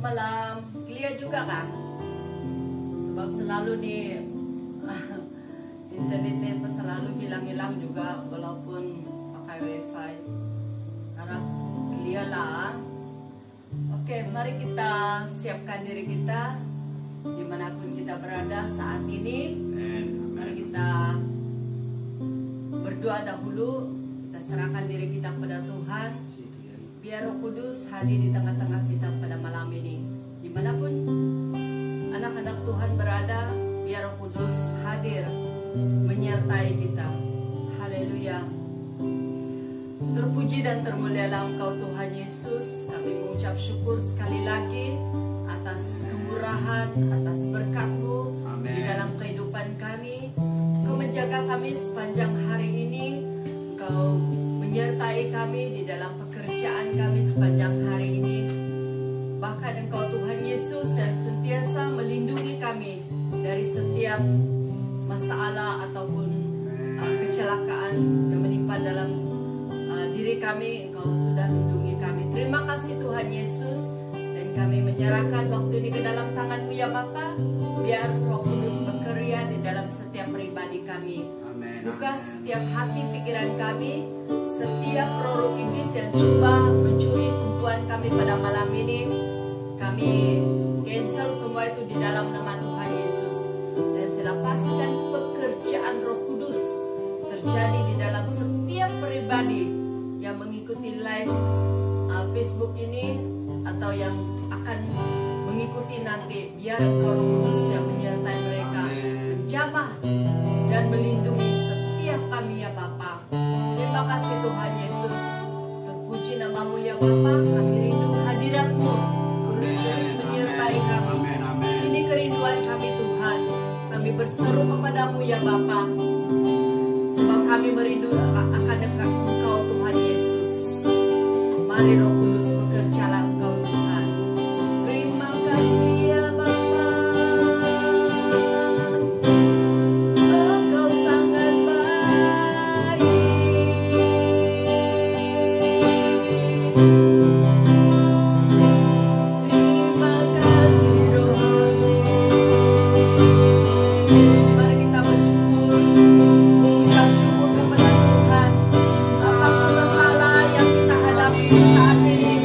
malam. Clear juga kan? Sebab selalu di internetnya selalu hilang-hilang juga walaupun pakai wifi. Harap clear lah. Oke, mari kita siapkan diri kita dimanapun kita berada saat ini. Mari kita berdoa dahulu. Kita serahkan diri kita kepada Tuhan. Biar Roh Kudus hadir di tengah-tengah kita pada malam ini. Dimanapun anak-anak Tuhan berada, biar Roh Kudus hadir menyertai kita. Haleluya. Terpuji dan termulialah Engkau Tuhan Yesus. Kami mengucap syukur sekali lagi atas kemurahan, atas berkat-Mu di dalam kehidupan kami. Engkau menjaga kami sepanjang hari ini. Engkau menyertai kami di dalam pekerjaan kami sepanjang hari ini. Bahkan Engkau Tuhan Yesus yang sentiasa melindungi kami dari setiap masalah ataupun kecelakaan yang menimpa dalam diri kami. Engkau sudah lindungi kami. Terima kasih Tuhan Yesus. Dan kami menyerahkan waktu ini ke dalam tangan-Mu ya Bapa. Biar Roh Kudus bekerja di dalam setiap pribadi kami. Buka setiap hati pikiran kami, setiap roh iblis yang coba mencuri tumpuan kami pada malam ini, kami cancel semua itu di dalam nama Tuhan Yesus. Dan saya lepaskan pekerjaan Roh Kudus terjadi di dalam setiap pribadi yang mengikuti live Facebook ini atau yang akan mengikuti nanti. Biar Engkau Roh Kudus yang menyertai mereka, menjamah dan melindungi setiap kami ya Bapa. Terima kasih Tuhan Yesus. Terpuji nama-Mu ya Bapa. Kami rindu hadirat-Mu terus menyertai kami. Ini kerinduan kami Tuhan. Kami berseru kepadamu ya Bapa. Sebab kami merindu akan dekat Engkau Tuhan Yesus. Mari Roh Kudus bekerjalah Engkau Tuhan. Terima kasih ya Bapa. Engkau sangat baik. Terima kasih Roh Kudus. Mari kita bersyukur, mengucap syukur kepada Tuhan. Apapun masalah yang kita hadapi saat ini,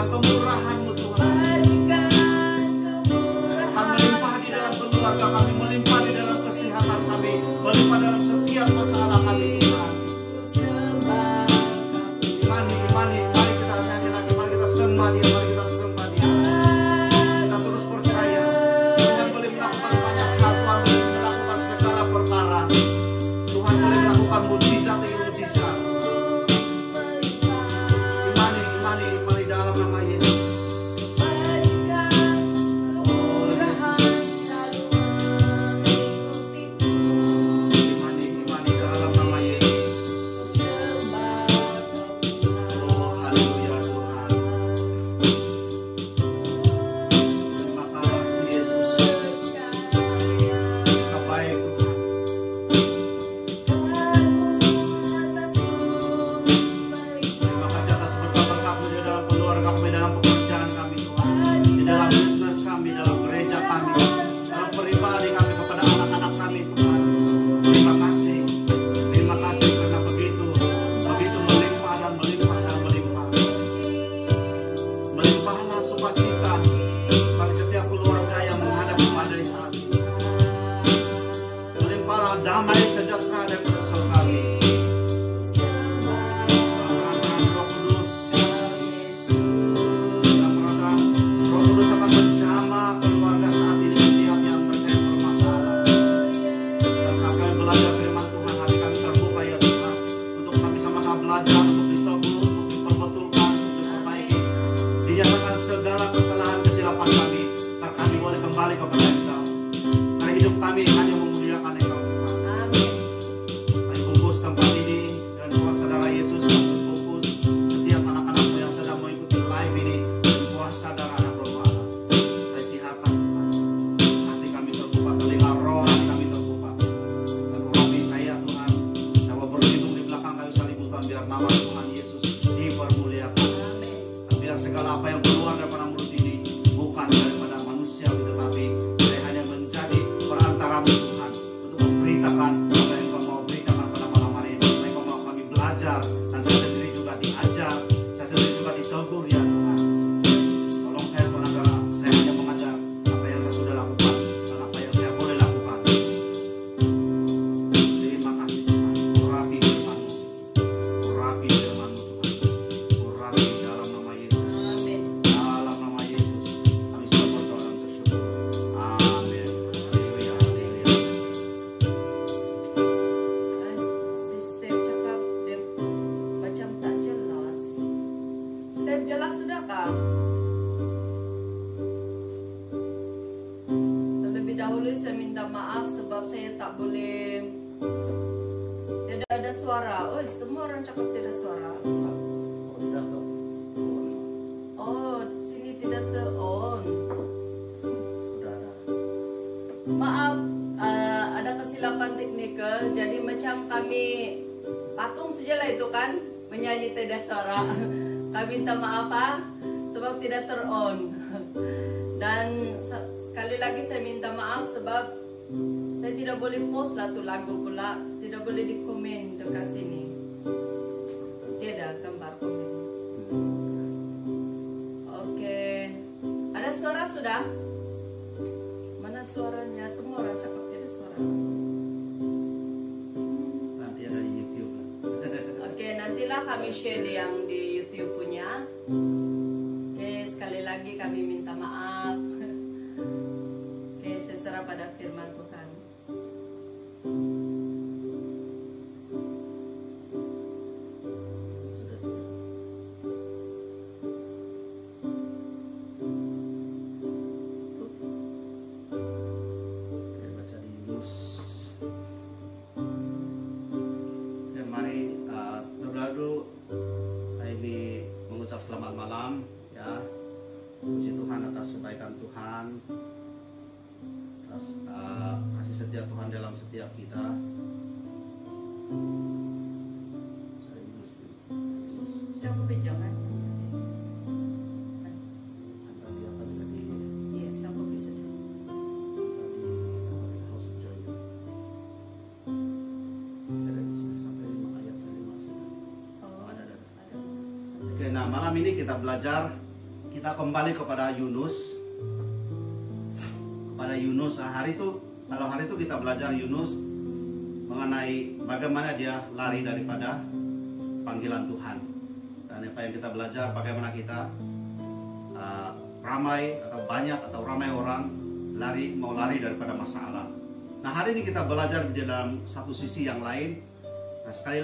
Tuhan, kemurahan-Mu Tuhan. Kami melimpah di dalam keluarga kami, melimpah di dalam kesehatan kami, melimpah dalam setiap masalah kami Tuhan. Imani, mari kita nyanyi lagi, mari kita sembah Dia, mari kita sembah Dia. Kita terus percaya Tuhan boleh melakukan banyak hal, Tuhan boleh melakukan segala perkara. Tuhan boleh melakukan mujizat demi mujizat. Imani dalam nama Yesus. Imani dalam nama Yesus. Oh, haleluya Tuhan. Terima kasih Yesus. Engkau baik Tuhan. Terima kasih atas berkat-Mu di dalam keluarga kami, dalam pekerjaan kami Tuhan, di dalam bisnis kami, dalam gereja kami, dalam pribadi kami, kepada anak-anak kami Tuhan. Terima kasih karena begitu melimpah dan melimpah dan melimpah. Melimpahlah sukacita bagi setiap keluarga yang menghadapi badai saat ini. Melimpahlah damai sejahtera daripada kami. Roh Kudus akan menjamah keluarga saat ini, setiap yang mereka yang bermasalah. Dan saat kami belajar firman Tuhan, hati kami terbuka ya Tuhan, untuk kami sama-sama belajar, untuk ditegur, untuk diperbetulkan, untuk diperbaiki. Dinyatakan segala kesalahan kesilapan kami, agar kami boleh kembali kepada Engkau. Karena hidup kami hanya memuliakan Engkau Tuhan. Amin. Kami bungkus tempat ini dan Tuhan saudara Yesus, kami bungkus setiap anak-anakmu yang sedang mengikuti live ini. Tuhan saudara anak roh Allah, saya siapkan Tuhan. Hati kami terbuka, telinga roh hati kami terbuka. Dan urapi saya Tuhan, saya mau berlindung di belakang kayu salib Tuhan, biar nama Tuhan Yesus dipermuliakan. Dan biar segala apa yang keluar daripada mulut ini bukan daripada manusia, tetapi saya hanya menjadi perantaramu Tuhan, untuk memberitakan apa yang Kau mau beritakan pada malam hari ini. Apa yang Kau mau kami belajar, dan saya sendiri juga diajar, saya sendiri juga ditegur ya Tuhan. Tolong saya Tuhan, agar saya hanya mengajar apa yang saya sudah lakukan dan apa yang saya boleh lakukan. Terima kasih Tuhan. Urapi firman-Mu, urapi firman-Mu Tuhan, urapi dalam nama Yesus. Amin. Dalam nama Yesus kami sudah berdoa dan bersyukur. Amin. Haleluya, haleluya. Si Steph cakap dia macam tak jelas. Steph jelas sudah kah? Terlebih dahulu saya minta maaf sebab saya tak boleh. Tidak ada suara. Oh, semua orang cakap tidak suara. Oh, tidak tahu. Oh, sini tidak ter-on. Sudah ada. Maaf, ada kesilapan teknikal. Jadi macam kami patung sajalah itu kan, menyanyi tidak suara. Kami minta maaf sebab tidak ter-on. Dan sekali lagi saya minta maaf sebab saya tidak boleh post lah tu lagu pula, tidak boleh di komen dekat sini. Tiada gambar komen. Oke, ada suara sudah? Mana suaranya? Semua orang cakap tidak suara. Nanti ada di YouTube. Oke, nantilah kami share yang di YouTube punya. Oke, sekali lagi kami minta maaf. Oke, saya serah pada firman Tuhan. Baca di news. Ya, mari terlalu ini mengucap selamat malam ya. Puji Tuhan atas kebaikan Tuhan, atas kasih setia Tuhan dalam setiap kita. Siapa pinjangan? Tadi apa tadi? Iya, siapa bisa? Oke, nah malam ini kita belajar kita kembali kepada Yunus. Kepada Yunus, hari itu kita belajar Yunus mengenai bagaimana dia lari daripada panggilan Tuhan. Dan apa yang kita belajar, bagaimana kita ramai orang mau lari daripada masalah. Nah, hari ini kita belajar di dalam satu sisi yang lain. Nah, saya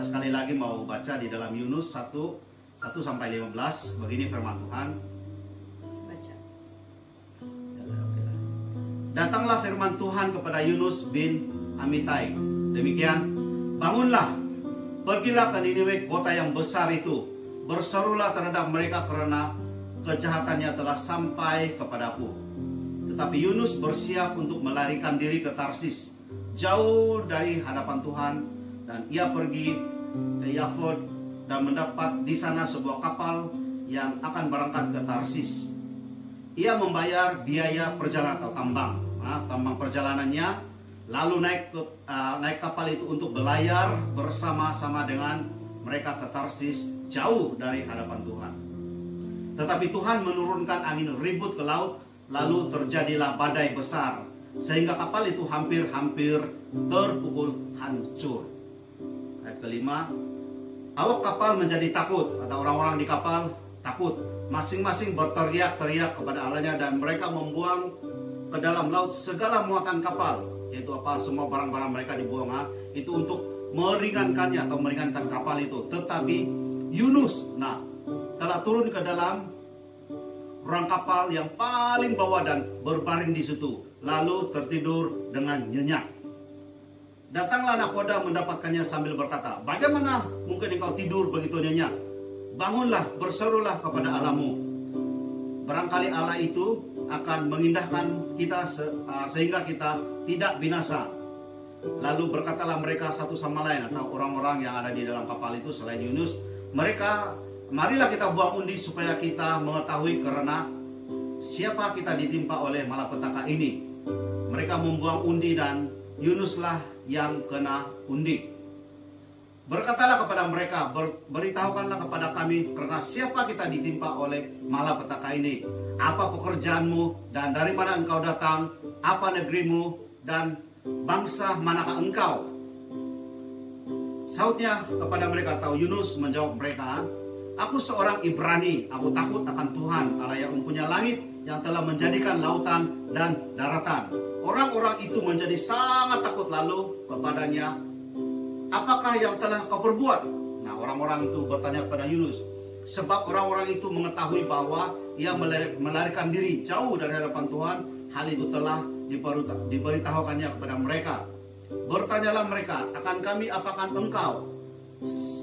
sekali lagi mau baca di dalam Yunus 1-15. Begini firman Tuhan. Datanglah firman Tuhan kepada Yunus bin Amittai. Demikian, bangunlah, pergilah ke Niniwe, kota yang besar itu. Berserulah terhadap mereka karena kejahatannya telah sampai kepadaku. Tetapi Yunus bersiap untuk melarikan diri ke Tarsis, jauh dari hadapan Tuhan. Dan ia pergi ke Yafod dan mendapat di sana sebuah kapal yang akan berangkat ke Tarsis. Ia membayar biaya perjalanan atau tambang perjalanannya, lalu naik kapal itu untuk berlayar bersama-sama dengan mereka ke Tarsis, jauh dari hadapan Tuhan. Tetapi Tuhan menurunkan angin ribut ke laut, lalu terjadilah badai besar, sehingga kapal itu hampir terpukul hancur. Ayat kelima, awak kapal menjadi takut, atau orang-orang di kapal takut. Masing-masing berteriak-teriak kepada Allahnya, dan mereka membuang ke dalam laut segala muatan kapal, yaitu semua barang-barang mereka dibuang, itu untuk meringankannya atau meringankan kapal itu. Tetapi Yunus telah turun ke dalam ruang kapal yang paling bawah dan berbaring di situ, lalu tertidur dengan nyenyak. Datanglah nakoda mendapatkannya sambil berkata, bagaimana mungkin engkau tidur begitu nyenyak? Bangunlah, berserulah kepada Allahmu. Barangkali Allah itu akan mengindahkan kita sehingga kita tidak binasa. Lalu berkatalah mereka satu sama lain, atau orang-orang yang ada di dalam kapal itu selain Yunus, marilah kita buang undi supaya kita mengetahui karena siapa kita ditimpa oleh malapetaka ini. Mereka membuang undi dan Yunuslah yang kena undi. Berkatalah kepada mereka, beritahukanlah kepada kami karena siapa kita ditimpa oleh malapetaka ini. Apa pekerjaanmu dan dari mana engkau datang? Apa negerimu dan bangsa manakah engkau? Sautnya kepada mereka, tahu Yunus menjawab mereka, aku seorang Ibrani, aku takut akan Tuhan Allah yang mempunyai langit, yang telah menjadikan lautan dan daratan. Orang-orang itu menjadi sangat takut, lalu kepadanya, apakah yang telah kau perbuat? Nah, orang-orang itu bertanya kepada Yunus, sebab orang-orang itu mengetahui bahwa ia melarikan diri jauh dari hadapan Tuhan. Hal itu telah diberitahukannya kepada mereka. Bertanyalah mereka, akan kami apakan engkau,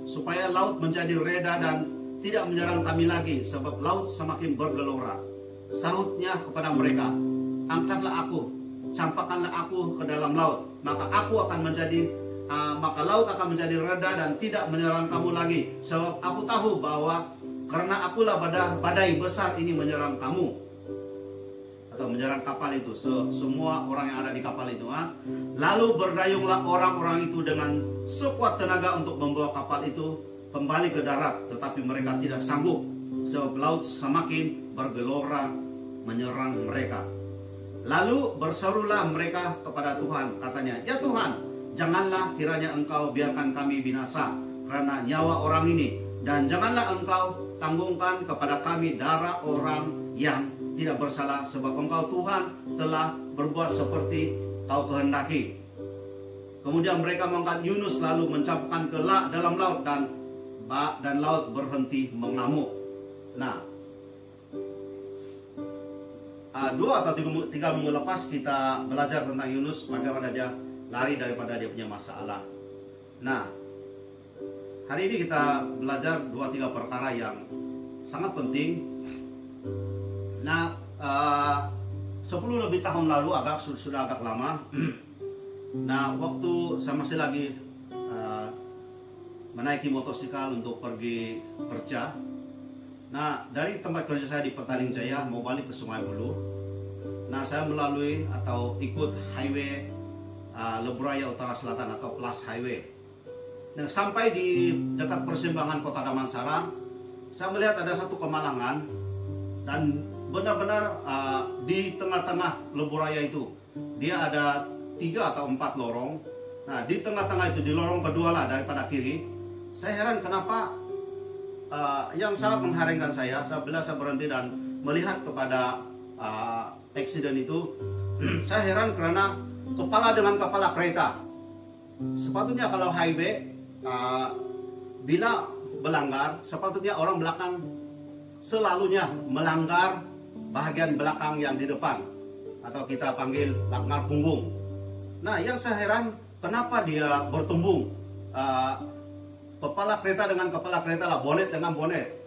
supaya laut menjadi reda dan tidak menyerang kami lagi, sebab laut semakin bergelora. Sahutnya kepada mereka, angkatlah aku, campakkanlah aku ke dalam laut, maka laut akan menjadi reda dan tidak menyerang kamu lagi. Sebab aku tahu bahwa karena akulah badai besar ini menyerang kamu, atau menyerang kapal itu, semua orang yang ada di kapal itu. Lalu berdayunglah orang-orang itu dengan sekuat tenaga untuk membawa kapal itu kembali ke darat. Tetapi mereka tidak sanggup, sebab laut semakin bergelora menyerang mereka. Lalu berserulah mereka kepada Tuhan, katanya, ya Tuhan, janganlah kiranya engkau biarkan kami binasa karena nyawa orang ini, dan janganlah engkau tanggungkan kepada kami darah orang yang tidak bersalah, sebab engkau Tuhan telah berbuat seperti kau kehendaki. Kemudian mereka mengangkat Yunus lalu mencampakkan ke dalam laut, dan laut berhenti mengamuk. Nah, 2 atau 3 minggu lepas kita belajar tentang Yunus, bagaimana dia lari daripada dia punya masalah. Nah, hari ini kita belajar 2-3 perkara yang sangat penting. Nah, 10 lebih tahun lalu, sudah agak lama. Nah, waktu saya masih lagi menaiki motosikal untuk pergi kerja. Nah, dari tempat kerja saya di Petaling Jaya mau balik ke Sungai Bulu. Nah, saya melalui atau ikut highway Leburaya Utara Selatan atau Plus Highway. Nah, sampai di dekat persimpangan Kota Damansara, saya melihat ada satu kemalangan, dan benar-benar di tengah-tengah lebuh raya itu dia ada 3 atau 4 lorong. Nah, di tengah-tengah itu, di lorong kedua lah daripada kiri, saya heran kenapa yang sangat mengherankan saya bila saya berhenti dan melihat kepada eksiden itu, saya heran karena kepala dengan kepala kereta. Sepatutnya kalau highway bila melanggar, sepatutnya orang belakang selalunya melanggar bahagian belakang yang di depan, atau kita panggil langgar punggung. Nah, yang saya heran kenapa dia bertembung kepala kereta dengan kepala kereta lah, bonet dengan bonet.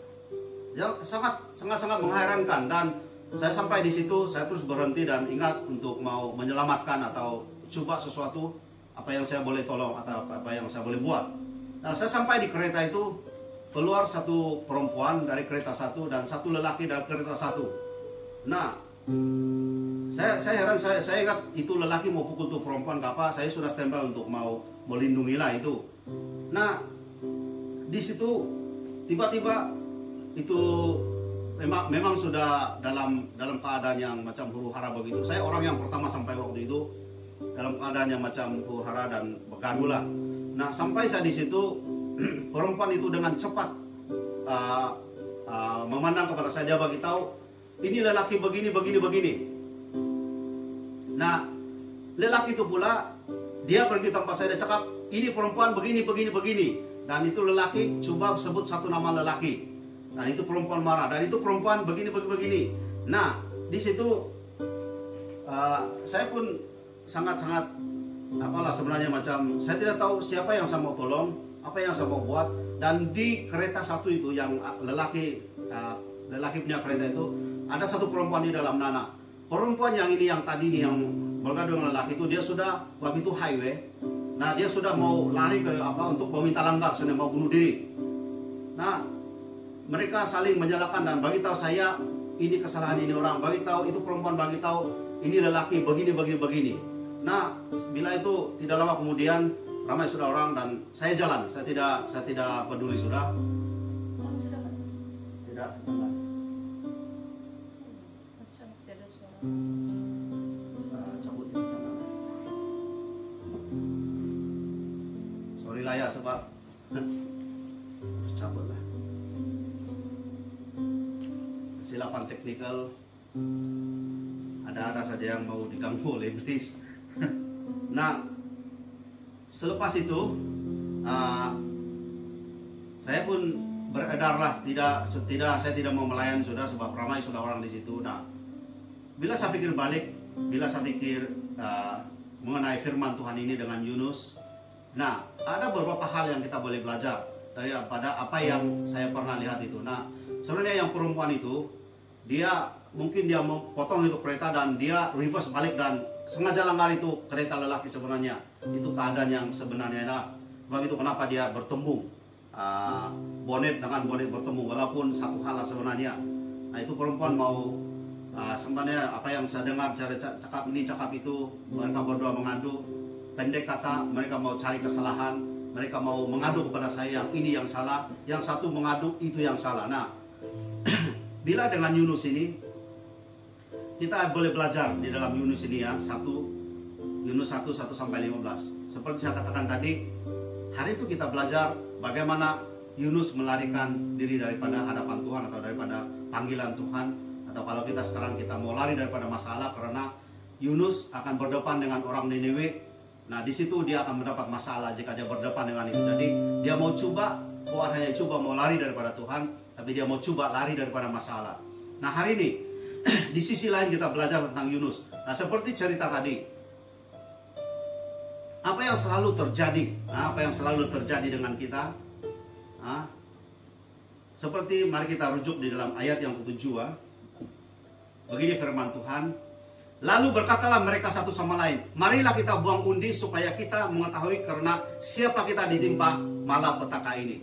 Yang sangat mengherankan, dan saya sampai di situ, saya terus berhenti dan ingat untuk mau menyelamatkan atau coba sesuatu apa yang saya boleh tolong atau apa yang saya boleh buat. Nah, saya sampai di kereta itu, keluar satu perempuan dari kereta satu dan satu lelaki dari kereta satu. Nah, saya heran, saya ingat itu lelaki mau pukul tuh perempuan, gak apa, saya sudah standby untuk mau melindungilah itu. Nah, di situ tiba-tiba itu memang sudah dalam keadaan yang macam huru hara begitu. Saya orang yang pertama sampai waktu itu dalam keadaan yang macam huru hara dan bergaduh lah. Nah, sampai saya di situ, perempuan itu dengan cepat memandang kepada saya, dia bagi tahu ini lelaki begini. Nah, lelaki itu pula dia pergi tempat saya, dia cakap ini perempuan begini. Dan itu lelaki coba sebut satu nama lelaki. Dan itu perempuan marah, dan itu perempuan begini. Nah, di situ saya pun sangat apalah sebenarnya, macam saya tidak tahu siapa yang saya mau tolong, apa yang saya mau buat. Dan di kereta satu itu yang lelaki punya kereta itu, ada satu perempuan di dalam. Nana, perempuan yang ini yang tadi nih yang bergaduh dengan lelaki itu, dia sudah waktu itu highway. Nah, dia sudah mau lari ke untuk meminta langgar, sudah mau bunuh diri. Nah, mereka saling menyalahkan dan bagi tahu saya ini kesalahan ini orang, bagi tahu itu perempuan, bagi tahu ini lelaki begini. Nah, bila itu tidak lama kemudian ramai sudah orang dan saya jalan, saya tidak peduli sudah. Tidak. Cabut di sana. Sorry lah ya, sebab cabut lah. Silapan teknikal, ada saja yang mau diganggu oleh iblis. Nah, selepas itu saya pun beredarlah, saya tidak mau melayan sudah, sebab ramai sudah orang di situ. Nah, bila saya pikir balik, mengenai firman Tuhan ini dengan Yunus, nah, ada beberapa hal yang kita boleh belajar daripada apa yang saya pernah lihat itu. Nah, sebenarnya yang perempuan itu, mungkin dia mau potong itu kereta dan dia reverse balik dan sengaja langgar itu kereta lelaki sebenarnya. Itu keadaan yang sebenarnya. Nah, sebab itu kenapa dia bertembung, bonet dengan bonet bertembung, walaupun satu hal sebenarnya. Nah, itu perempuan mau sebenarnya apa yang saya dengar, cakap ini cakap itu, mereka berdua mengadu. Pendek kata, mereka mau cari kesalahan, mereka mau mengadu kepada saya yang ini yang salah, yang satu mengadu itu yang salah. Nah, bila dengan Yunus ini, kita boleh belajar di dalam Yunus ini ya, Yunus 1:1-15. Seperti saya katakan tadi, hari itu kita belajar bagaimana Yunus melarikan diri daripada hadapan Tuhan atau daripada panggilan Tuhan. Atau kalau kita sekarang kita mau lari daripada masalah, karena Yunus akan berdepan dengan orang Niniwe. Nah, di situ dia akan mendapat masalah jika dia berdepan dengan itu. Jadi dia mau coba, bukan hanya coba mau lari daripada Tuhan, tapi dia mau coba lari daripada masalah. Nah, hari ini di sisi lain kita belajar tentang Yunus. Nah, seperti cerita tadi, apa yang selalu terjadi? Nah, apa yang selalu terjadi dengan kita? Seperti mari kita rujuk di dalam ayat yang ke-7. Begini firman Tuhan, lalu berkatalah mereka satu sama lain, marilah kita buang undi supaya kita mengetahui karena siapa kita ditimpa malapetaka ini.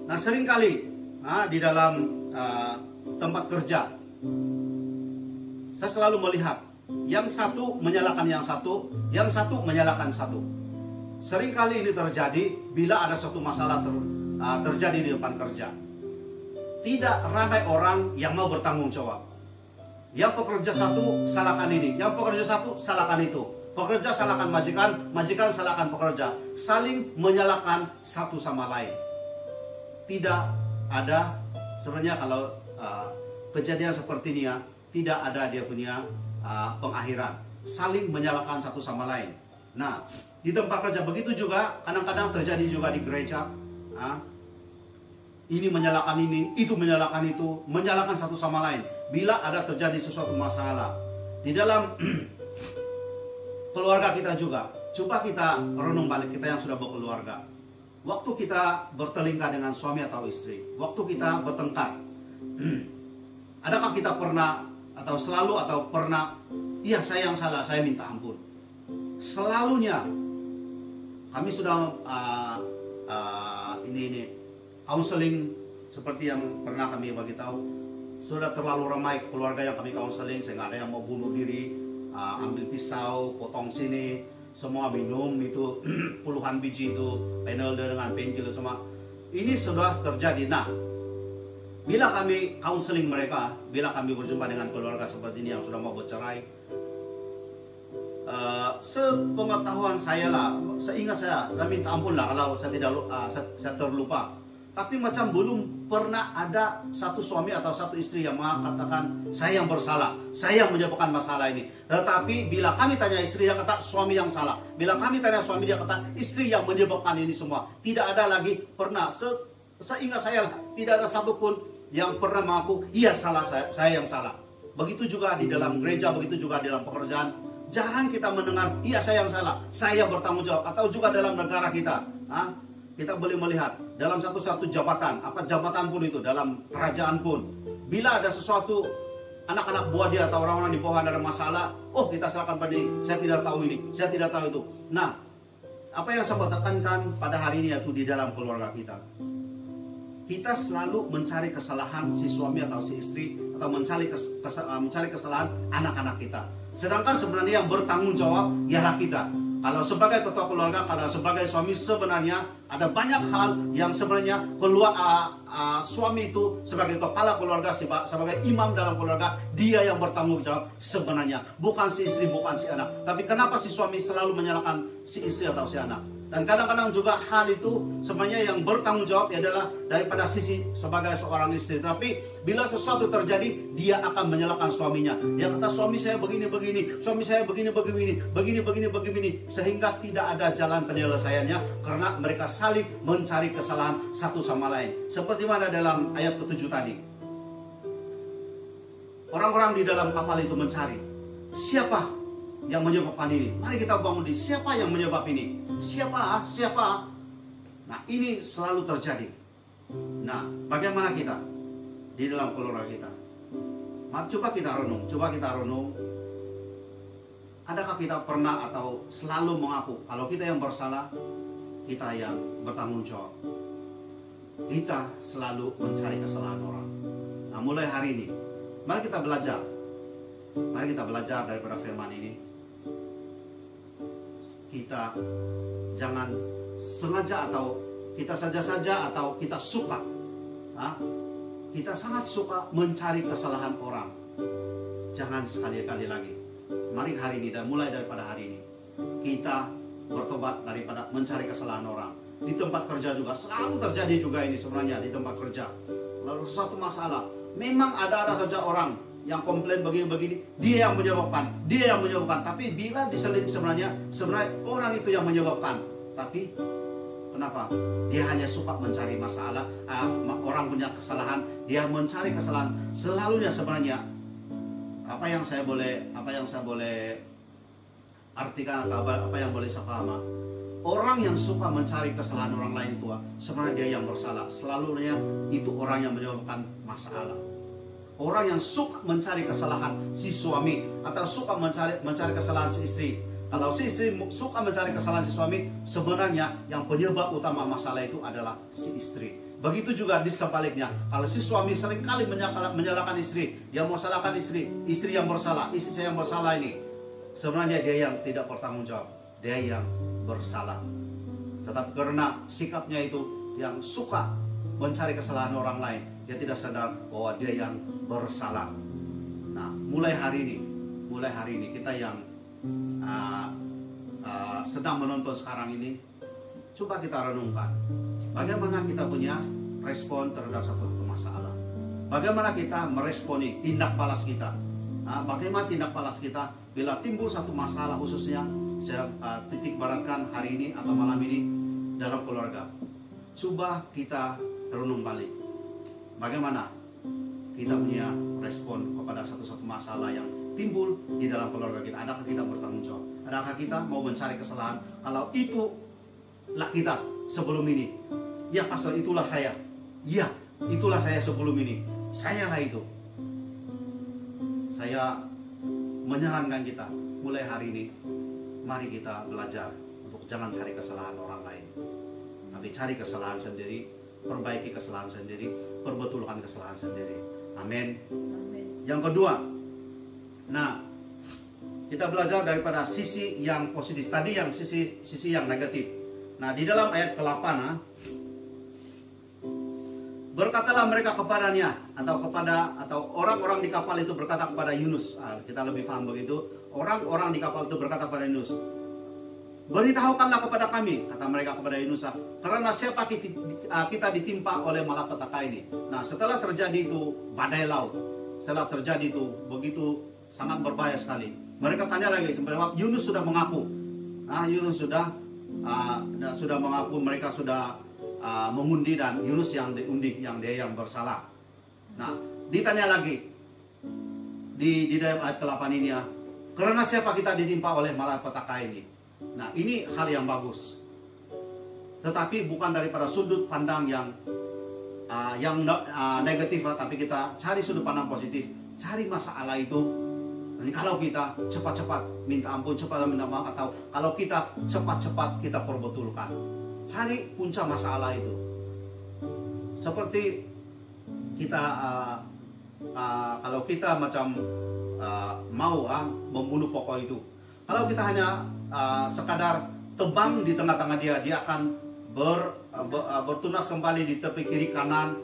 Nah, seringkali di dalam tempat kerja, saya selalu melihat yang satu menyalahkan yang satu menyalahkan satu. Seringkali ini terjadi bila ada suatu masalah terjadi di depan kerja. Tidak ramai orang yang mau bertanggung jawab. Yang pekerja satu salahkan ini, yang pekerja satu salahkan itu. Pekerja salahkan majikan, majikan salahkan pekerja. Saling menyalahkan satu sama lain. Tidak ada, sebenarnya kalau kejadian seperti ini ya, tidak ada dia punya pengakhiran. Saling menyalahkan satu sama lain. Nah, di tempat kerja begitu juga, kadang-kadang terjadi juga di gereja. Ini menyalahkan ini, itu menyalahkan itu, menyalahkan satu sama lain. Bila ada terjadi sesuatu masalah di dalam keluarga kita juga, coba kita renung balik, kita yang sudah berkeluarga. Waktu kita bertelingkar dengan suami atau istri, waktu kita bertengkar, adakah kita pernah atau selalu atau pernah, iya saya yang salah, saya minta ampun? Selalunya kami sudah ini counseling seperti yang pernah kami bagi tahu. Sudah terlalu ramai keluarga yang kami counseling, sehingga ada yang mau bunuh diri, ambil pisau, potong sini, semua minum itu puluhan biji itu Panadol dengan painkiller semua. Ini sudah terjadi. Nah, bila kami counseling mereka, bila kami berjumpa dengan keluarga seperti ini yang sudah mau bercerai, sepengetahuan saya lah, seingat saya minta ampun lah kalau saya tidak saya terlupa. Tapi macam belum pernah ada satu suami atau satu istri yang mengatakan saya yang bersalah, saya yang menyebabkan masalah ini. Tetapi bila kami tanya istri, dia kata suami yang salah. Bila kami tanya suami, dia kata istri yang menyebabkan ini semua. Tidak ada lagi pernah, seingat saya lah, tidak ada satupun yang pernah mengaku iya salah, saya yang salah. Begitu juga di dalam gereja, begitu juga di dalam pekerjaan. Jarang kita mendengar iya saya yang salah, saya yang bertanggung jawab. Atau juga dalam negara kita, kita boleh melihat dalam satu jabatan, apa jabatan pun itu, dalam kerajaan pun, bila ada sesuatu anak-anak buah dia atau orang-orang di bawah ada masalah, oh kita serahkan pada dia, saya tidak tahu ini, saya tidak tahu itu. Nah, apa yang saya tekankan pada hari ini yaitu di dalam keluarga kita, kita selalu mencari kesalahan si suami atau si istri, atau mencari kesalahan anak-anak kita. Sedangkan sebenarnya yang bertanggung jawab ialah kita. Kalau sebagai ketua keluarga, kalau sebagai suami, sebenarnya ada banyak hal yang sebenarnya suami itu sebagai kepala keluarga, sebagai imam dalam keluarga, dia yang bertanggung jawab sebenarnya. Bukan si istri, bukan si anak. Tapi kenapa si suami selalu menyalahkan si istri atau si anak? Dan kadang-kadang juga hal itu sebenarnya yang bertanggung jawab adalah daripada sisi sebagai seorang istri. Tapi bila sesuatu terjadi, dia akan menyalahkan suaminya. Dia kata suami saya begini-begini, suami saya begini-begini, sehingga tidak ada jalan penyelesaiannya karena mereka saling mencari kesalahan satu sama lain. Seperti mana dalam ayat ke-7 tadi. Orang-orang di dalam kapal itu mencari, siapa yang menyebabkan ini? Mari kita bangun di siapa yang menyebab ini? Siapa? Nah, ini selalu terjadi. Nah, bagaimana kita di dalam keluarga kita? Coba kita renung. Adakah kita pernah atau selalu mengaku kalau kita yang bersalah, kita yang bertanggung jawab? Kita selalu mencari kesalahan orang. Nah, mulai hari ini, mari kita belajar. Mari kita belajar daripada firman ini. Kita jangan sengaja atau kita saja-saja atau kita suka. Kita sangat suka mencari kesalahan orang. Jangan sekali-kali lagi. Mari hari ini dan mulai daripada hari ini kita bertobat daripada mencari kesalahan orang. Di tempat kerja juga selalu terjadi juga ini sebenarnya di tempat kerja. Lalu suatu masalah, memang ada saja orang yang komplain begini-begini, dia yang menyebabkan. Tapi bila diselidiki sebenarnya orang itu yang menyebabkan. Tapi kenapa? Dia hanya suka mencari masalah, orang punya kesalahan, dia mencari kesalahan. Selalunya sebenarnya apa yang saya boleh artikan atau apa yang boleh saya paham, orang yang suka mencari kesalahan orang lain itu sebenarnya dia yang bersalah. Selalunya itu orang yang menyebabkan masalah. Orang yang suka mencari kesalahan si suami atau suka mencari kesalahan si istri. Kalau si istri suka mencari kesalahan si suami, sebenarnya yang penyebab utama masalah itu adalah si istri. Begitu juga di sebaliknya. Kalau si suami seringkali menyalahkan istri, dia mau salahkan istri yang bersalah, istri saya yang bersalah ini. Sebenarnya dia yang tidak bertanggung jawab, dia yang bersalah. Tetapi karena sikapnya itu yang suka mencari kesalahan orang lain. Dia tidak sadar bahwa dia yang bersalah. Nah, mulai hari ini kita yang sedang menonton sekarang ini, coba kita renungkan bagaimana kita punya respon terhadap satu masalah. Bagaimana kita meresponi tindak balas kita. Bagaimana tindak balas kita bila timbul satu masalah, khususnya saya titik beratkan hari ini atau malam ini dalam keluarga. Coba kita renung balik. Bagaimana kita punya respon kepada satu masalah yang timbul di dalam keluarga kita. Adakah kita bertanggung jawab? Adakah kita mau mencari kesalahan? Kalau itulah kita sebelum ini. Ya pastor, itulah saya. Ya, itulah saya sebelum ini. Sayalah itu. Saya menyarankan kita mulai hari ini, mari kita belajar untuk jangan cari kesalahan orang lain, tapi cari kesalahan sendiri, perbaiki kesalahan sendiri, perbetulkan kesalahan sendiri. Amin. Yang kedua, nah, kita belajar daripada sisi yang positif. Tadi yang sisi yang negatif. Nah, di dalam ayat ke-8, berkatalah mereka kepadanya, atau orang-orang di kapal itu berkata kepada Yunus. Kita lebih paham begitu. Orang-orang di kapal itu berkata kepada Yunus, beritahukanlah kepada kami, kata mereka kepada Yunus, karena siapa kita ditimpa oleh malapetaka ini. Nah, setelah terjadi itu badai laut, setelah terjadi itu begitu sangat berbahaya sekali. Mereka tanya lagi, sebenarnya Yunus sudah mengaku. Yunus sudah mengaku, mereka sudah mengundi, dan Yunus yang diundi, yang dia yang bersalah. Nah, ditanya lagi di dalam ayat ke-8 ini, karena siapa kita ditimpa oleh malapetaka ini. Nah, ini hal yang bagus, tetapi bukan daripada sudut pandang yang negatif, tapi kita cari sudut pandang positif, cari masalah itu. Dan kalau kita cepat-cepat minta ampun, cepat minta maaf, atau kalau kita cepat-cepat kita perbetulkan, cari puncak masalah itu. Seperti kita kalau kita macam mau membunuh pokok itu, kalau kita hanya sekadar tebang di tengah-tengah dia akan bertunas kembali di tepi kiri kanan.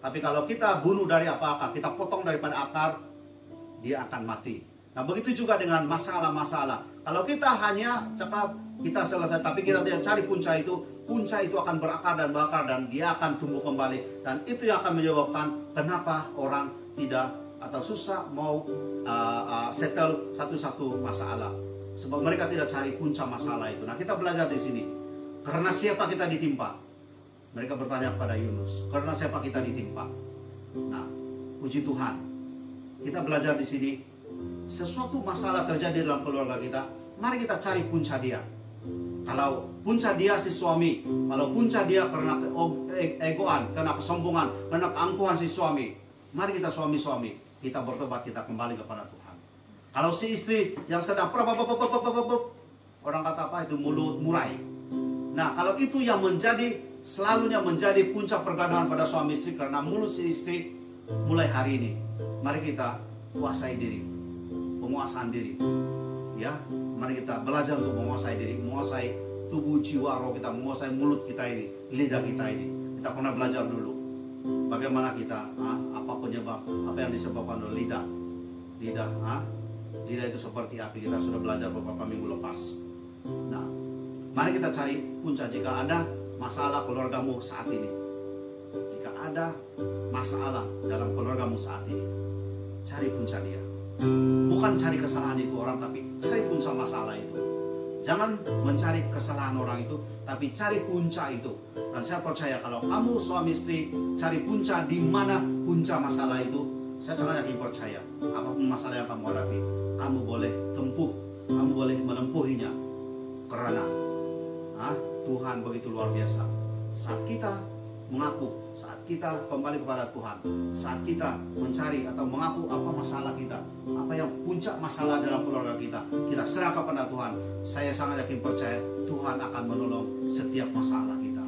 Tapi kalau kita bunuh dari akar, kita potong daripada akar, dia akan mati. Nah, begitu juga dengan masalah-masalah. Kalau kita hanya cakap kita selesai, tapi kita tidak cari punca itu akan berakar dan bakar, dan dia akan tumbuh kembali. Dan itu yang akan menyebabkan kenapa orang tidak atau susah mau settle satu-satu masalah, sebab mereka tidak cari punca masalah itu. Nah, kita belajar di sini. Karena siapa kita ditimpa? Mereka bertanya kepada Yunus, karena siapa kita ditimpa? Nah, puji Tuhan, kita belajar di sini. Sesuatu masalah terjadi dalam keluarga kita, mari kita cari punca dia. Kalau punca dia si suami, kalau punca dia karena egoan, karena kesombongan, karena keangkuhan si suami, mari kita suami-suami, kita bertobat, kita kembali kepada Tuhan. Kalau si istri yang sedang orang kata apa itu, mulut murai. Nah, kalau itu yang selalunya menjadi puncak pergaduhan pada suami istri karena mulut si istri, mulai hari ini mari kita kuasai diri, penguasaan diri. Ya, mari kita belajar untuk menguasai diri, menguasai tubuh, jiwa, roh kita, menguasai mulut kita ini, lidah kita ini. Kita pernah belajar dulu bagaimana kita, apa penyebab, apa yang disebabkan oleh lidah. Lidah itu seperti api. Kita sudah belajar beberapa minggu lepas. Nah, mari kita cari punca. Jika ada masalah keluargamu saat ini, jika ada masalah dalam keluargamu saat ini, cari punca dia. Bukan cari kesalahan itu orang, tapi cari punca masalah itu. Jangan mencari kesalahan orang itu, tapi cari punca itu. Dan saya percaya kalau kamu suami istri cari punca, di mana punca masalah itu, saya sangat yakin percaya apapun masalah yang kamu hadapi, kamu boleh tempuh, kamu boleh menempuhinya. Karena Tuhan begitu luar biasa. Saat kita mengaku, saat kita kembali kepada Tuhan, saat kita mencari atau mengaku apa masalah kita, apa yang puncak masalah dalam keluarga kita, kita serah kepada Tuhan. Saya sangat yakin percaya Tuhan akan menolong setiap masalah kita.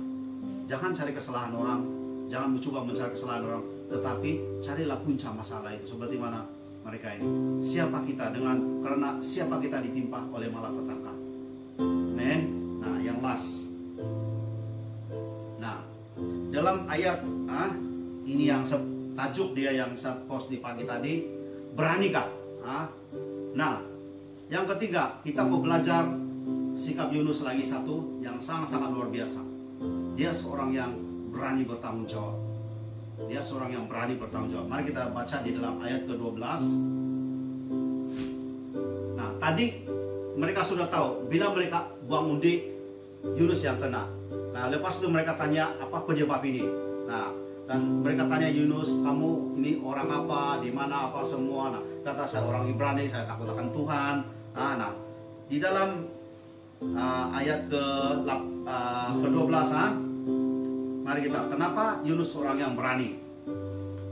Jangan cari kesalahan orang, jangan mencoba mencari kesalahan orang, tetapi carilah puncak masalah itu. Seperti mana mereka ini, siapa kita karena siapa kita ditimpa oleh malapetaka. Amen. Nah, yang last. Nah, dalam ayat ini yang tajuk dia yang saya post di pagi tadi, beranikah? Nah, yang ketiga kita mau belajar sikap Yunus lagi satu yang sangat-sangat luar biasa. Dia seorang yang berani bertanggung jawab. Dia seorang yang berani bertanggung jawab. Mari kita baca di dalam ayat ke-12. Nah, tadi mereka sudah tahu bila mereka buang undi, Yunus yang kena. Nah, lepas itu mereka tanya apa penyebab ini. Nah, dan mereka tanya Yunus, kamu ini orang apa, di mana apa semua. Nah, kata saya orang Ibrani, saya takut akan Tuhan. Nah, di dalam ayat ke-12, mari kita, kenapa Yunus orang yang berani?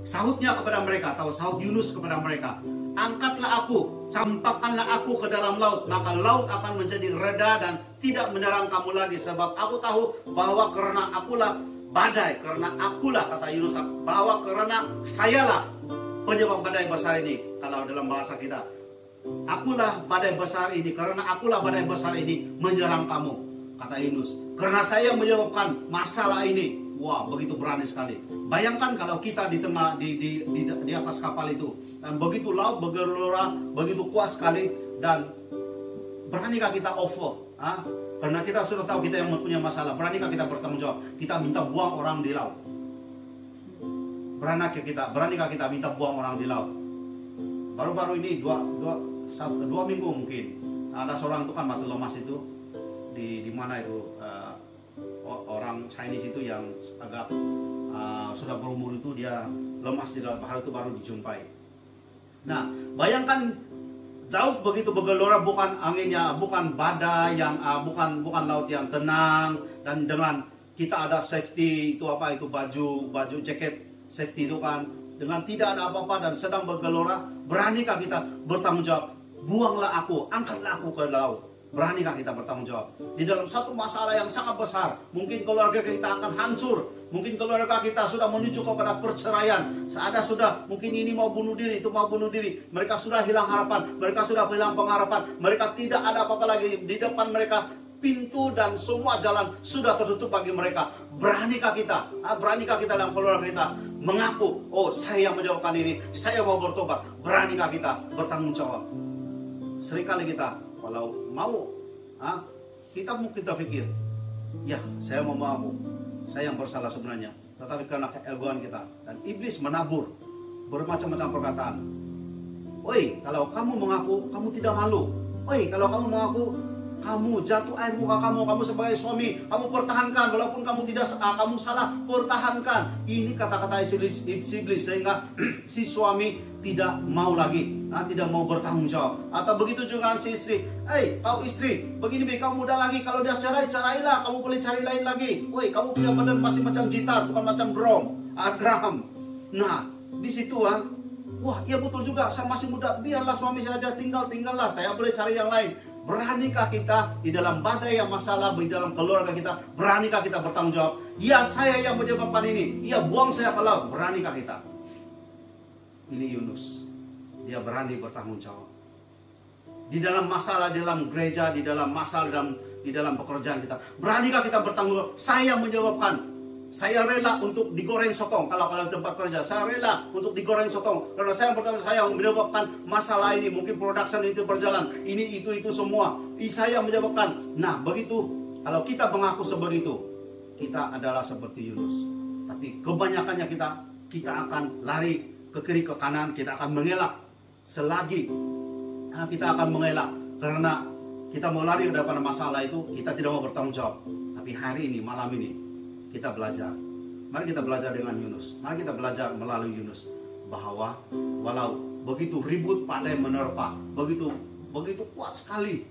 Sahutnya kepada mereka, atau sahut Yunus kepada mereka, angkatlah aku, campakkanlah aku ke dalam laut, maka laut akan menjadi reda dan tidak menyerang kamu lagi, sebab aku tahu bahwa karena akulah badai, karena akulah, kata Yunus, bahwa karena sayalah penyebab badai besar ini. Kalau dalam bahasa kita, akulah badai besar ini, karena akulah badai besar ini menyerang kamu, kata Yunus. Karena saya menyebabkan masalah ini. Wah, begitu berani sekali. Bayangkan kalau kita di tengah di atas kapal itu, dan begitu laut bergelora, begitu kuat sekali, dan beranikah kita over? Karena kita sudah tahu kita yang mempunyai masalah. Beranikah kita bertanggung jawab? Kita minta buang orang di laut. Beranikah kita minta buang orang di laut? Baru-baru ini dua minggu mungkin ada seorang itu kan batu lemas itu di mana itu orang Chinese itu yang agak sudah berumur itu, dia lemas di dalam bahar itu baru dijumpai. Nah, bayangkan laut begitu bergelora, bukan anginnya, bukan badai yang bukan laut yang tenang, dan dengan kita ada safety itu baju jaket safety itu kan, dengan tidak ada apa-apa dan sedang bergelora, beranikah kita bertanggung jawab? Buanglah aku, angkatlah aku ke laut. Beranikah kita bertanggung jawab? Di dalam satu masalah yang sangat besar, mungkin keluarga kita akan hancur, mungkin keluarga kita sudah menuju kepada perceraian, mungkin ini mau bunuh diri, itu mau bunuh diri, mereka sudah hilang harapan, mereka sudah hilang pengharapan, mereka tidak ada apa-apa lagi di depan mereka, pintu dan semua jalan sudah tertutup bagi mereka. Beranikah kita dalam keluarga kita mengaku, oh saya yang menyebabkan ini, saya mau bertobat? Beranikah kita bertanggung jawab? Seringkali kita kalau mau, kita mungkin pikir, ya saya mau mengaku, saya yang bersalah sebenarnya. Tetapi karena keegoan kita, dan iblis menabur bermacam-macam perkataan. Woi, kalau kamu mengaku, kamu tidak malu. Woi, kalau kamu mengaku, kamu jatuh air muka kamu sebagai suami, kamu pertahankan, walaupun kamu tidak kamu salah, pertahankan. Ini kata-kata iblis sehingga si suami tidak mau lagi, tidak mau bertanggung jawab. Atau begitu juga si istri, kau istri, begini kamu muda lagi, kalau dia cerailah, kamu boleh cari lain lagi. Woi, kamu punya badan masih macam gitar, bukan macam drum. Nah, di situ wah, iya betul juga, saya masih muda, biarlah suami saya tinggallah, saya boleh cari yang lain. Beranikah kita di dalam badai yang masalah di dalam keluarga kita? Beranikah kita bertanggung jawab? Ya, saya yang menyebabkan ini. Ya, buang saya ke laut. Beranikah kita? Ini Yunus. Dia berani bertanggung jawab. Di dalam masalah, di dalam gereja, di dalam masalah, di dalam pekerjaan kita. Beranikah kita bertanggung jawab? Saya yang menyebabkan. Saya rela untuk digoreng sotong. Kalau tempat kerja, saya rela untuk digoreng sotong. Karena saya yang menyebabkan masalah ini. Mungkin production itu berjalan. Ini, itu semua. Saya yang menyebabkan. Nah, begitu. Kalau kita mengaku seperti itu, kita adalah seperti Yunus. Tapi kebanyakannya kita akan lari ke kiri, ke kanan. Kita akan mengelak. Selagi kita akan mengelak. Karena kita mau lari daripada masalah itu, kita tidak mau bertanggung jawab. Tapi hari ini, malam ini, kita belajar. Mari kita belajar dengan Yunus. Mari kita belajar melalui Yunus bahwa walau begitu ribut badai menerpa, begitu kuat sekali